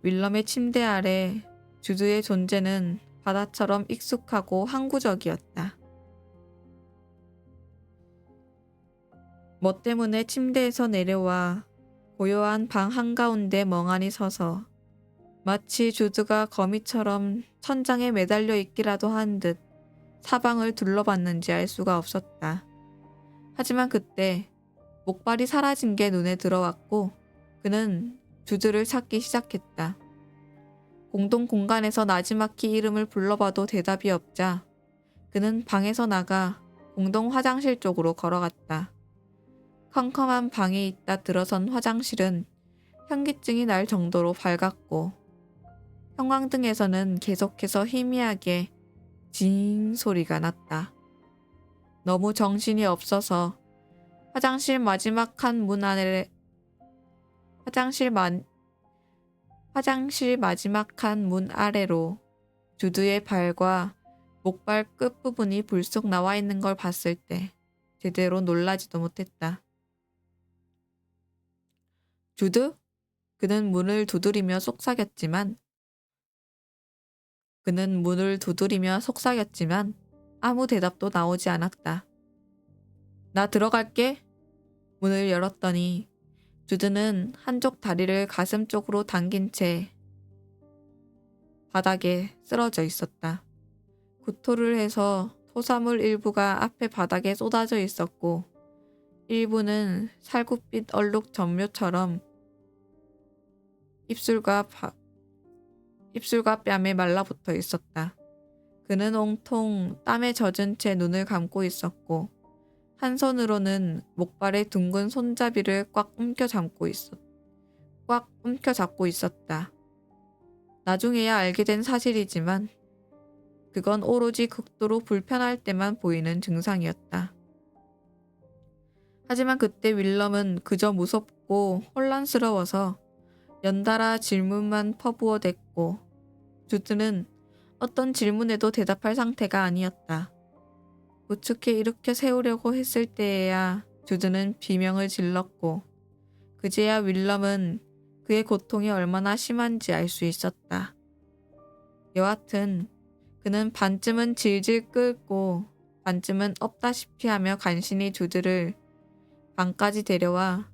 윌럼의 침대 아래 주드의 존재는 바다처럼 익숙하고 항구적이었다. 뭐 때문에 침대에서 내려와 고요한 방 한가운데 멍하니 서서 마치 주드가 거미처럼 천장에 매달려 있기라도 한 듯 사방을 둘러봤는지 알 수가 없었다. 하지만 그때 목발이 사라진 게 눈에 들어왔고 그는 주드를 찾기 시작했다. 공동 공간에서 나지막히 이름을 불러봐도 대답이 없자 그는 방에서 나가 공동 화장실 쪽으로 걸어갔다. 컴컴한 방에 있다 들어선 화장실은 현기증이 날 정도로 밝았고 형광등에서는 계속해서 희미하게 징 소리가 났다. 너무 정신이 없어서 화장실 마지막 한 문 아래로 주드의 발과 목발 끝부분이 불쑥 나와 있는 걸 봤을 때 제대로 놀라지도 못했다. 주드? 그는 문을 두드리며 속삭였지만 아무 대답도 나오지 않았다. 나 들어갈게. 문을 열었더니 주드는 한쪽 다리를 가슴 쪽으로 당긴 채 바닥에 쓰러져 있었다. 구토를 해서 토사물 일부가 앞에 바닥에 쏟아져 있었고 일부는 살구빛 얼룩 전묘처럼 입술과 뺨에 말라붙어 있었다. 그는 온통 땀에 젖은 채 눈을 감고 있었고 한 손으로는 목발의 둥근 손잡이를 꽉 움켜잡고 있었다. 나중에야 알게 된 사실이지만 그건 오로지 극도로 불편할 때만 보이는 증상이었다. 하지만 그때 윌럼은 그저 무섭고 혼란스러워서 연달아 질문만 퍼부어댔고 주드는 어떤 질문에도 대답할 상태가 아니었다. 우측에 일으켜 세우려고 했을 때에야 주드는 비명을 질렀고 그제야 윌럼은 그의 고통이 얼마나 심한지 알 수 있었다. 여하튼 그는 반쯤은 질질 끌고 반쯤은 없다시피 하며 간신히 주드를 방까지 데려와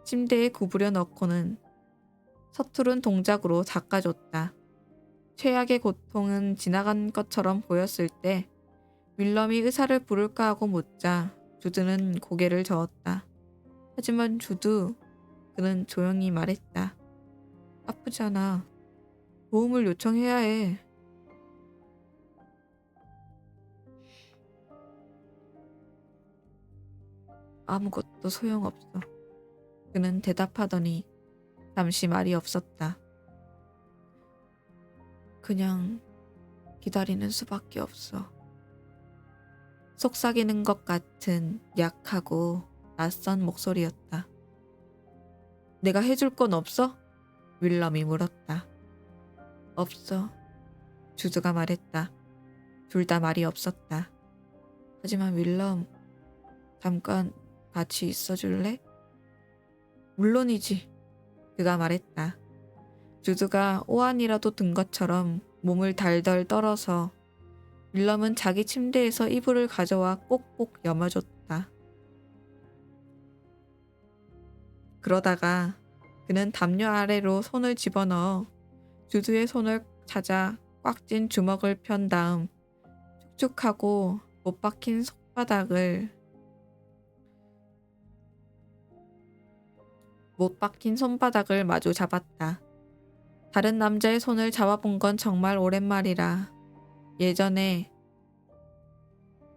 침대에 구부려 넣고는 서투른 동작으로 닦아줬다. 최악의 고통은 지나간 것처럼 보였을 때 윌럼이 의사를 부를까 하고 묻자 주드는 고개를 저었다. 하지만 주드, 그는 조용히 말했다. 아프잖아. 도움을 요청해야 해. 아무것도 소용없어. 그는 대답하더니 잠시 말이 없었다. 그냥 기다리는 수밖에 없어. 속삭이는 것 같은 약하고 낯선 목소리였다. 내가 해줄 건 없어? 윌럼이 물었다. 없어. 주드가 말했다. 둘 다 말이 없었다. 하지만 윌럼, 잠깐 같이 있어줄래? 물론이지. 그가 말했다. 주드가 오한이라도 든 것처럼 몸을 달달 떨어서 윌럼은 자기 침대에서 이불을 가져와 꼭꼭 여며줬다. 그러다가 그는 담요 아래로 손을 집어넣어 주드의 손을 찾아 꽉 쥔 주먹을 편 다음 축축하고 못 박힌 손바닥을 마주 잡았다. 다른 남자의 손을 잡아본 건 정말 오랜만이라 예전에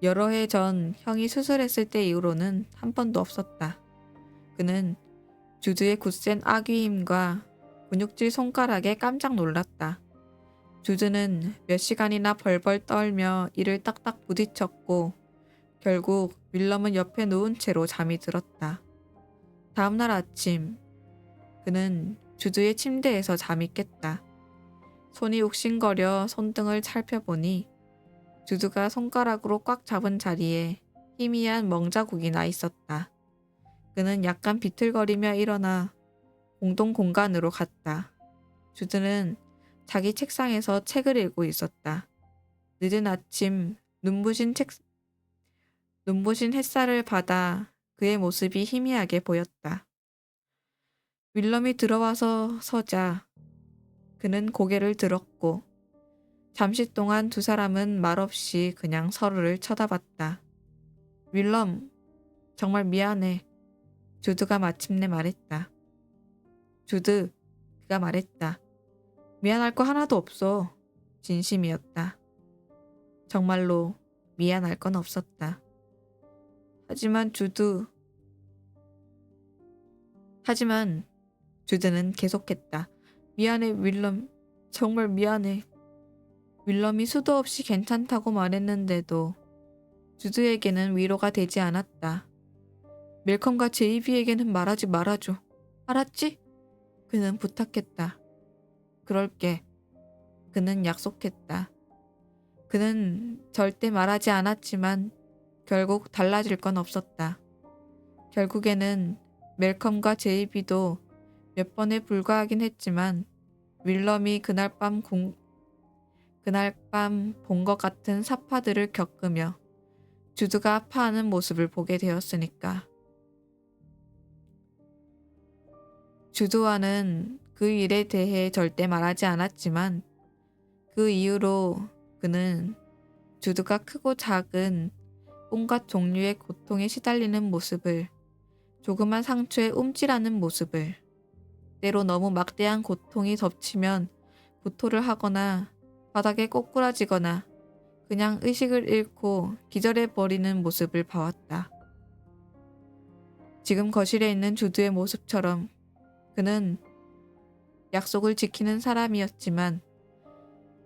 여러 해 전 형이 수술했을 때 이후로는 한 번도 없었다. 그는 주드의 굳센 아귀 힘과 근육질 손가락에 깜짝 놀랐다. 주드는 몇 시간이나 벌벌 떨며 이를 딱딱 부딪혔고 결국 윌럼은 옆에 누운 채로 잠이 들었다. 다음날 아침 그는 주드의 침대에서 잠이 깼다. 손이 욱신거려 손등을 살펴보니 주드가 손가락으로 꽉 잡은 자리에 희미한 멍자국이 나 있었다. 그는 약간 비틀거리며 일어나 공동 공간으로 갔다. 주드는 자기 책상에서 책을 읽고 있었다. 늦은 아침 눈부신 햇살을 받아 그의 모습이 희미하게 보였다. 윌럼이 들어와서 서자 그는 고개를 들었고 잠시 동안 두 사람은 말없이 그냥 서로를 쳐다봤다. 윌럼, 정말 미안해. 주드가 마침내 말했다. 주드, 그가 말했다. 미안할 거 하나도 없어. 진심이었다. 정말로 미안할 건 없었다. 하지만 주드는 계속했다. 미안해, 윌럼. 정말 미안해. 윌럼이 수도 없이 괜찮다고 말했는데도 주드에게는 위로가 되지 않았다. 멜컴과 제이비에게는 말하지 말아줘. 알았지? 그는 부탁했다. 그럴게. 그는 약속했다. 그는 절대 말하지 않았지만 결국 달라질 건 없었다. 결국에는 멜컴과 제이비도 몇 번에 불과하긴 했지만 윌럼이 그날 밤 본 것 같은 사파들을 겪으며 주드가 아파하는 모습을 보게 되었으니까. 주드와는 그 일에 대해 절대 말하지 않았지만 그 이후로 그는 주드가 크고 작은 온갖 종류의 고통에 시달리는 모습을, 조그만 상처에 움찔하는 모습을, 때로 너무 막대한 고통이 덮치면 구토를 하거나 바닥에 꼬꾸라지거나 그냥 의식을 잃고 기절해버리는 모습을 봐왔다. 지금 거실에 있는 주드의 모습처럼 그는 약속을 지키는 사람이었지만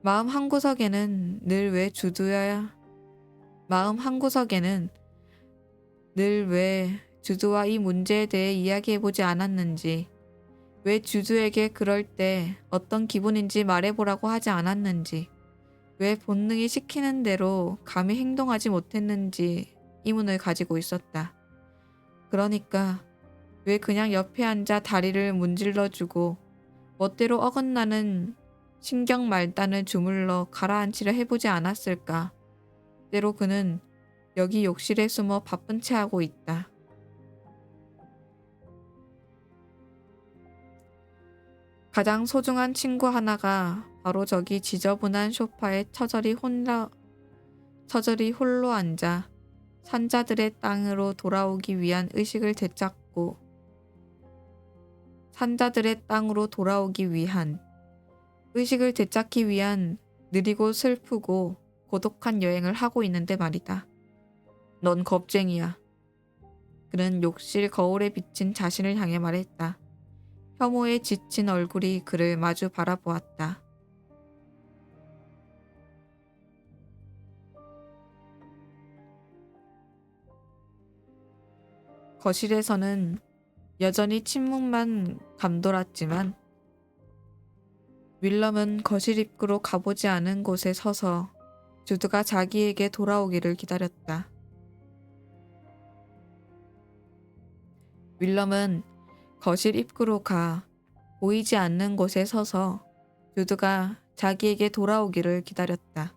마음 한구석에는 늘 왜 주드와 이 문제에 대해 이야기해보지 않았는지, 왜 주드에게 그럴 때 어떤 기분인지 말해보라고 하지 않았는지, 왜 본능이 시키는 대로 감히 행동하지 못했는지 의문을 가지고 있었다. 그러니까 왜 그냥 옆에 앉아 다리를 문질러주고 멋대로 어긋나는 신경 말단을 주물러 가라앉히려 해보지 않았을까. 때로 그는 여기 욕실에 숨어 바쁜 채 하고 있다. 가장 소중한 친구 하나가 바로 저기 지저분한 소파에 처절히 홀로 앉아 산자들의 땅으로 돌아오기 위한 의식을 되찾고 의식을 되찾기 위한 느리고 슬프고 고독한 여행을 하고 있는데 말이다. 넌 겁쟁이야. 그는 욕실 거울에 비친 자신을 향해 말했다. 혐오에 지친 얼굴이 그를 마주 바라보았다. 거실에서는 여전히 침묵만 감돌았지만 윌럼은 거실 입구로 가보지 않은 곳에 서서 주드가 자기에게 돌아오기를 기다렸다. 윌럼은 거실 입구로 가 보이지 않는 곳에 서서 주드가 자기에게 돌아오기를 기다렸다.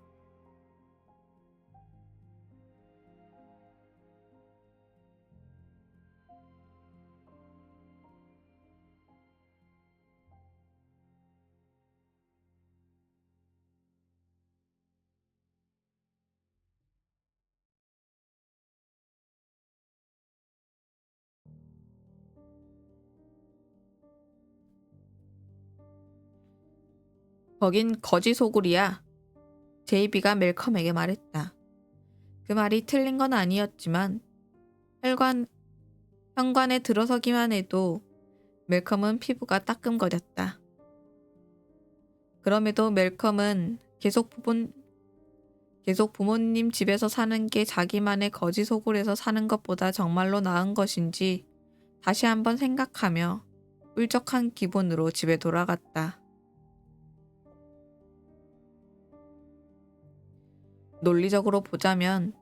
거긴 거지 소굴이야. 제이비가 멜컴에게 말했다. 그 말이 틀린 건 아니었지만 현관에 들어서기만 해도 멜컴은 피부가 따끔거렸다. 그럼에도 멜컴은 계속 부모님 집에서 사는 게 자기만의 거지 소굴에서 사는 것보다 정말로 나은 것인지 다시 한번 생각하며 울적한 기분으로 집에 돌아갔다. 논리적으로 보자면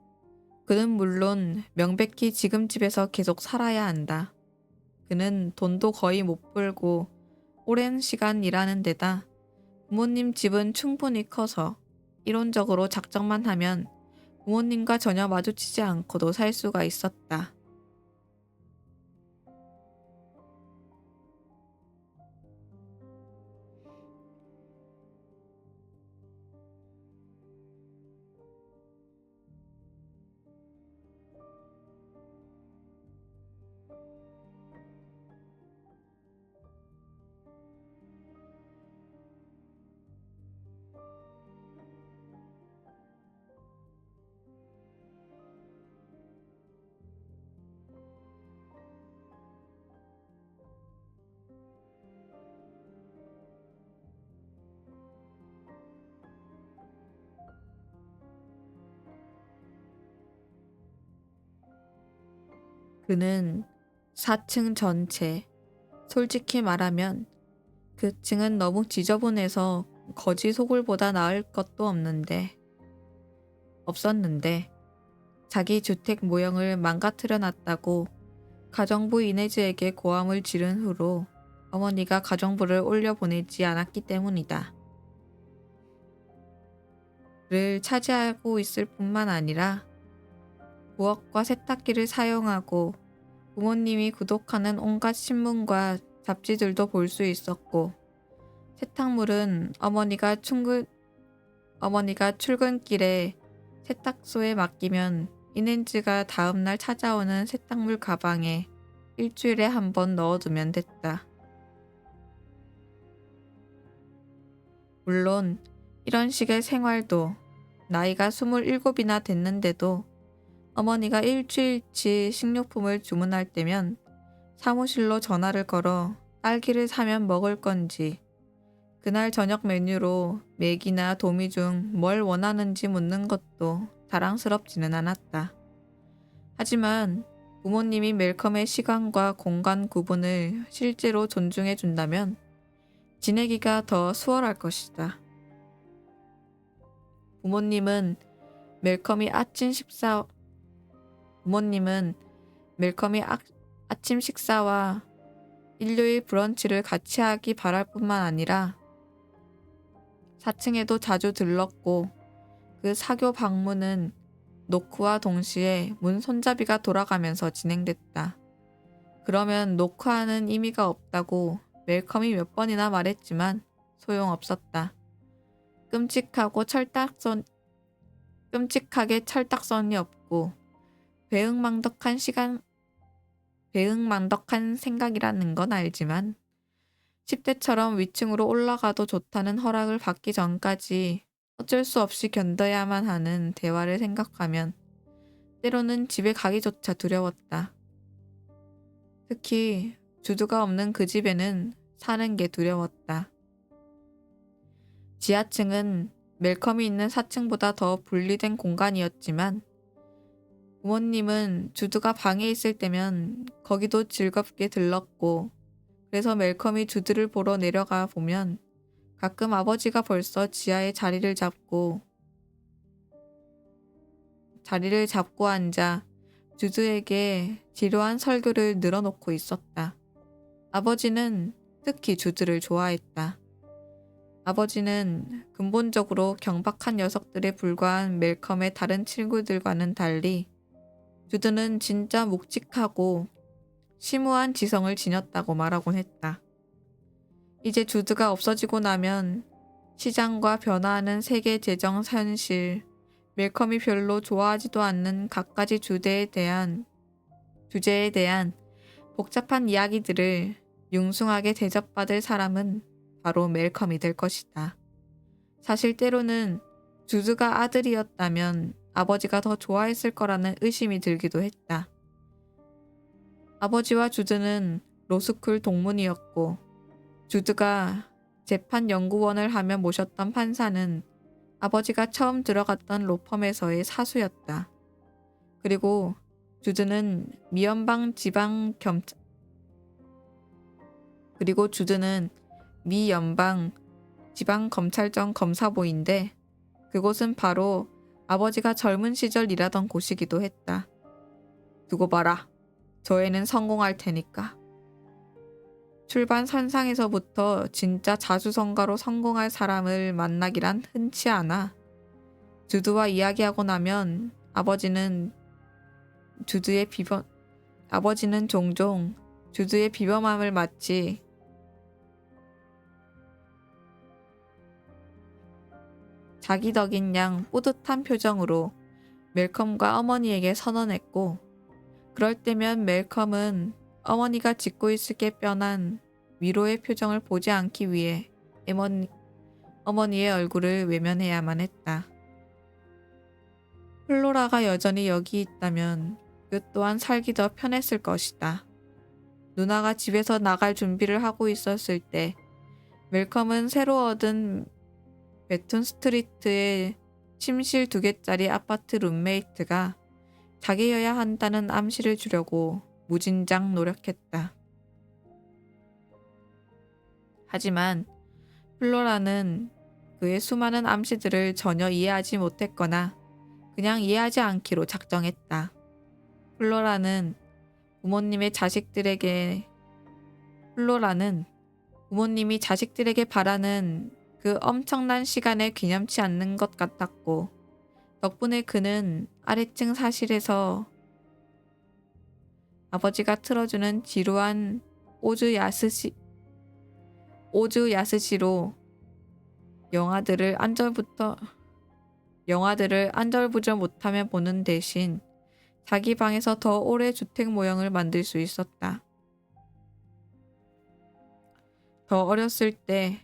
그는 물론 명백히 지금 집에서 계속 살아야 한다. 그는 돈도 거의 못 벌고 오랜 시간 일하는 데다 부모님 집은 충분히 커서 이론적으로 작정만 하면 부모님과 전혀 마주치지 않고도 살 수가 있었다. 그는 4층 전체, 솔직히 말하면 그 층은 너무 지저분해서 거지 소굴보다 나을 것도 없었는데 자기 주택 모형을 망가뜨려 놨다고 가정부 이네즈에게 고함을 지른 후로 어머니가 가정부를 올려보내지 않았기 때문이다. 를 차지하고 있을 뿐만 아니라 부엌과 세탁기를 사용하고 부모님이 구독하는 온갖 신문과 잡지들도 볼 수 있었고 세탁물은 어머니가 출근길에 세탁소에 맡기면 이넨즈가 다음날 찾아오는 세탁물 가방에 일주일에 한 번 넣어두면 됐다. 물론 이런 식의 생활도 나이가 27이나 됐는데도 어머니가 일주일치 식료품을 주문할 때면 사무실로 전화를 걸어 딸기를 사면 먹을 건지 그날 저녁 메뉴로 맥이나 도미 중 뭘 원하는지 묻는 것도 자랑스럽지는 않았다. 하지만 부모님이 멜컴의 시간과 공간 구분을 실제로 존중해 준다면 지내기가 더 수월할 것이다. 부모님은 멜컴이 아침 식사와 일요일 브런치를 같이 하기 바랄 뿐만 아니라 4층에도 자주 들렀고 그 사교 방문은 노크와 동시에 문 손잡이가 돌아가면서 진행됐다. 그러면 노크하는 의미가 없다고 멜컴이 몇 번이나 말했지만 소용없었다. 끔찍하게 철딱선이 없고 배응망덕한 생각이라는 건 알지만 10대처럼 위층으로 올라가도 좋다는 허락을 받기 전까지 어쩔 수 없이 견뎌야만 하는 대화를 생각하면 때로는 집에 가기조차 두려웠다. 특히 주두가 없는 그 집에는 사는 게 두려웠다. 지하층은 멜컴이 있는 4층보다 더 분리된 공간이었지만 부모님은 주두가 방에 있을 때면 거기도 즐겁게 들렀고 그래서 멜컴이 주두를 보러 내려가 보면 가끔 아버지가 벌써 지하에 자리를 잡고 앉아 주두에게 지루한 설교를 늘어놓고 있었다. 아버지는 특히 주두를 좋아했다. 아버지는 근본적으로 경박한 녀석들에 불과한 멜컴의 다른 친구들과는 달리 주두는 진짜 묵직하고 심오한 지성을 지녔다고 말하곤 했다. 이제 주두가 없어지고 나면 시장과 변화하는 세계 재정 현실, 멜컴이 별로 좋아하지도 않는 갖가지 주제에 대한 복잡한 이야기들을 융숭하게 대접받을 사람은 바로 멜컴이 될 것이다. 사실 때로는 주두가 아들이었다면 아버지가 더 좋아했을 거라는 의심이 들기도 했다. 아버지와 주두는 로스쿨 동문이었고 주두가 재판 연구원을 하며 모셨던 판사는 아버지가 처음 들어갔던 로펌에서의 사수였다. 그리고 주드는 미 연방 지방검찰청 검사보인데 그곳은 바로 아버지가 젊은 시절 일하던 곳이기도 했다. 두고 봐라. 저 애는 성공할 테니까. 출발 선상에서부터 진짜 자수성가로 성공할 사람을 만나기란 흔치 않아. 주드와 이야기하고 나면 아버지는 종종 주드의 비범함을 마치 자기 덕인 양 뿌듯한 표정으로 멜컴과 어머니에게 선언했고, 그럴 때면 멜컴은 어머니가 짓고 있을 게 뻔한 위로의 표정을 보지 않기 위해 어머니의 얼굴을 외면해야만 했다. 플로라가 여전히 여기 있다면 그 또한 살기 더 편했을 것이다. 누나가 집에서 나갈 준비를 하고 있었을 때 멜컴은 새로 얻은 베툰 스트리트의 침실 2개짜리 아파트 룸메이트가 자기여야 한다는 암시를 주려고 무진장 노력했다. 하지만 플로라는 그의 수많은 암시들을 전혀 이해하지 못했거나 그냥 이해하지 않기로 작정했다. 플로라는 부모님이 자식들에게 바라는 그 엄청난 시간에 귀념치 않는 것 같았고, 덕분에 그는 아래층 사실에서 아버지가 틀어주는 지루한 오즈 야스시로 영화들을 안절부절 못하며 보는 대신 자기 방에서 더 오래 주택 모형을 만들 수 있었다. 더 어렸을 때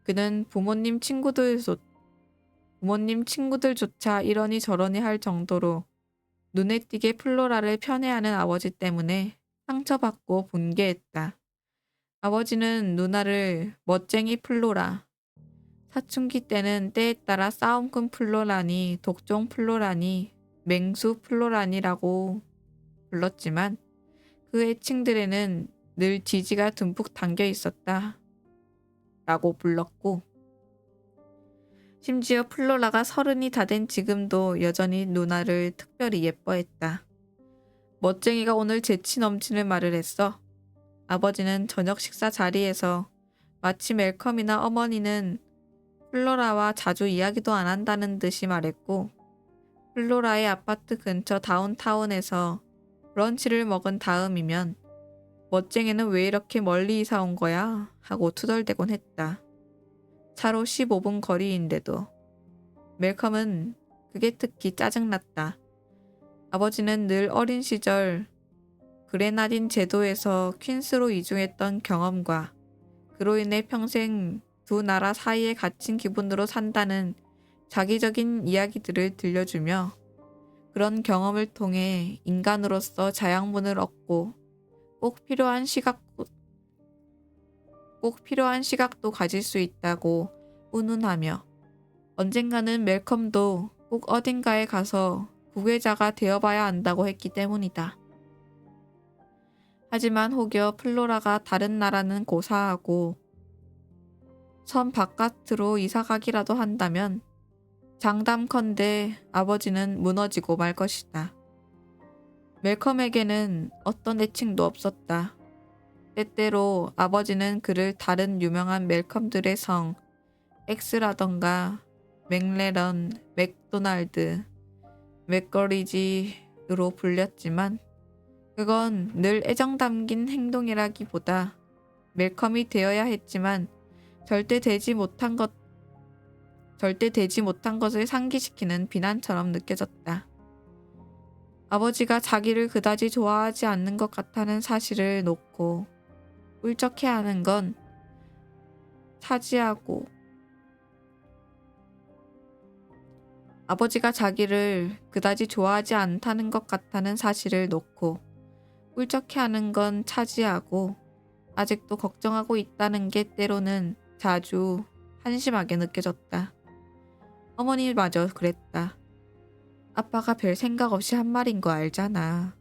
그는 부모님 친구들조차 이러니 저러니 할 정도로 눈에 띄게 플로라를 편애하는 아버지 때문에 상처받고 분개했다. 아버지는 누나를 멋쟁이 플로라, 사춘기 때는 때에 따라 싸움꾼 플로라니, 독종 플로라니, 맹수 플로라니라고 불렀지만 그 애칭들에는 늘 지지가 듬뿍 담겨 있었다. 라고 불렀고, 심지어 플로라가 30이 다 된 지금도 여전히 누나를 특별히 예뻐했다. 멋쟁이가 오늘 재치 넘치는 말을 했어. 아버지는 저녁 식사 자리에서 마치 멜컴이나 어머니는 플로라와 자주 이야기도 안 한다는 듯이 말했고, 플로라의 아파트 근처 다운타운에서 브런치를 먹은 다음이면 멋쟁이는 왜 이렇게 멀리 이사 온 거야? 하고 투덜대곤 했다. 차로 15분 거리인데도. 멜컴은 그게 특히 짜증났다. 아버지는 늘 어린 시절 그레나딘 제도에서 퀸스로 이주했던 경험과 그로 인해 평생 두 나라 사이에 갇힌 기분으로 산다는 자기적인 이야기들을 들려주며 그런 경험을 통해 인간으로서 자양분을 얻고 꼭 필요한 시각도 가질 수 있다고 운운하며 언젠가는 멜컴도 꼭 어딘가에 가서 부괴자가 되어봐야 한다고 했기 때문이다. 하지만 혹여 플로라가 다른 나라는 고사하고 섬 바깥으로 이사가기라도 한다면 장담컨대 아버지는 무너지고 말 것이다. 멜컴에게는 어떤 애칭도 없었다. 때때로 아버지는 그를 다른 유명한 멜컴들의 성 X라던가 맥레런, 맥도날드, 맥거리지로 불렸지만 그건 늘 애정 담긴 행동이라기보다 멜컴이 되어야 했지만 절대 되지 못한 것을 상기시키는 비난처럼 느껴졌다. 아버지가 자기를 그다지 좋아하지 않는 것 같다는 사실을 놓고 울적해하는 건 차지하고 아버지가 자기를 그다지 좋아하지 않다는 것 같다는 사실을 놓고 울적해하는 건 차지하고 아직도 걱정하고 있다는 게 때로는 자주 한심하게 느껴졌다. 어머니마저 그랬다. 아빠가 별 생각 없이 한 말인 거 알잖아.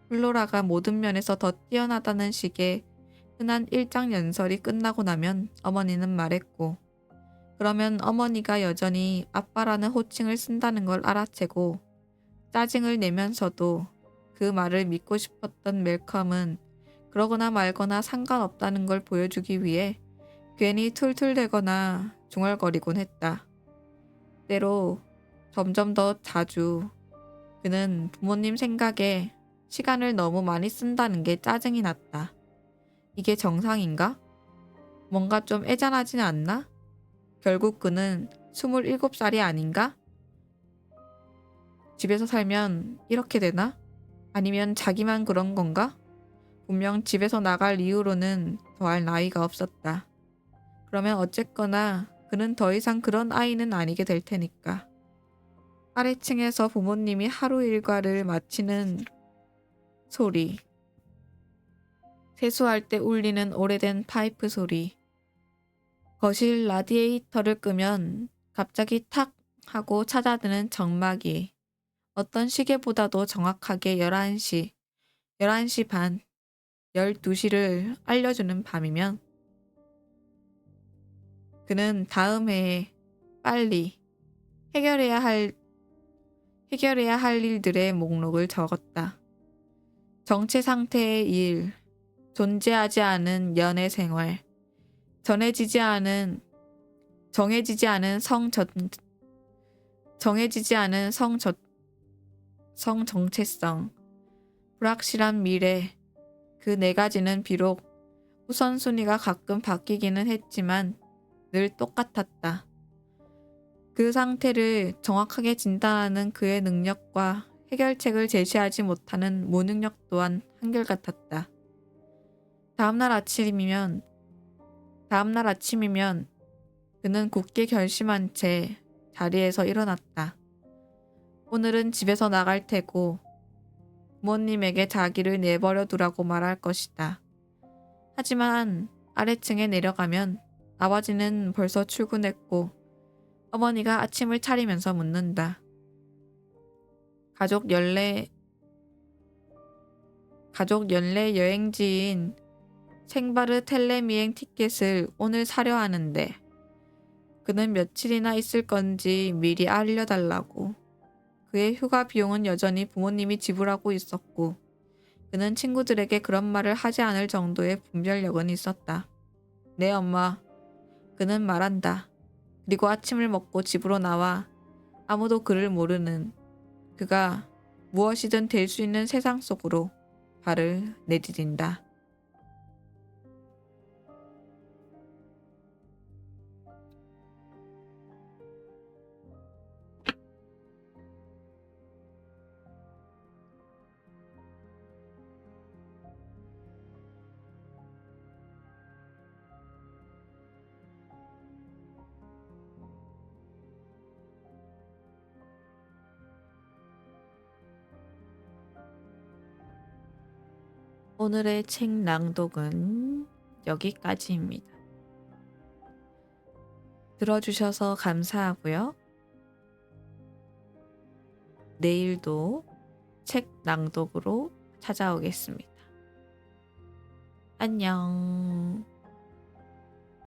플로라가 모든 면에서 더 뛰어나다는 식의 흔한 일장연설이 끝나고 나면 어머니는 말했고, 그러면 어머니가 여전히 아빠라는 호칭을 쓴다는 걸 알아채고 짜증을 내면서도 그 말을 믿고 싶었던 멜컴은 그러거나 말거나 상관없다는 걸 보여주기 위해 괜히 툴툴대거나 중얼거리곤 했다. 때로 점점 더 자주 그는 부모님 생각에 시간을 너무 많이 쓴다는 게 짜증이 났다. 이게 정상인가? 뭔가 좀 애잔하진 않나? 결국 그는 27살이 아닌가? 집에서 살면 이렇게 되나? 아니면 자기만 그런 건가? 분명 집에서 나갈 이유로는 더할 나이가 없었다. 그러면 어쨌거나 그는 더 이상 그런 아이는 아니게 될 테니까. 아래층에서 부모님이 하루 일과를 마치는 소리. 세수할 때 울리는 오래된 파이프 소리. 거실 라디에이터를 끄면 갑자기 탁 하고 찾아드는 정막이. 어떤 시계보다도 정확하게 11시, 11시 반, 12시를 알려주는 밤이면 그는 다음 해에 빨리 해결해야 할 일들의 목록을 적었다. 정체 상태의 일, 존재하지 않은 연애 생활, 정해지지 않은 성 정체성, 불확실한 미래. 그 네 가지는 비록 우선순위가 가끔 바뀌기는 했지만 늘 똑같았다. 그 상태를 정확하게 진단하는 그의 능력과 해결책을 제시하지 못하는 무능력 또한 한결같았다. 다음날 아침이면 그는 굳게 결심한 채 자리에서 일어났다. 오늘은 집에서 나갈 테고 부모님에게 자기를 내버려 두라고 말할 것이다. 하지만 아래층에 내려가면 아버지는 벌써 출근했고 어머니가 아침을 차리면서 묻는다. 가족 연례 여행지인 생바르 텔레미행 티켓을 오늘 사려 하는데 그는 며칠이나 있을 건지 미리 알려달라고. 그의 휴가 비용은 여전히 부모님이 지불하고 있었고 그는 친구들에게 그런 말을 하지 않을 정도의 분별력은 있었다. 네, 엄마. 그는 말한다. 그리고 아침을 먹고 집으로 나와 아무도 그를 모르는 그가 무엇이든 될 수 있는 세상 속으로 발을 내디딘다. 오늘의 책 낭독은 여기까지입니다. 들어주셔서 감사하고요. 내일도 책 낭독으로 찾아오겠습니다. 안녕.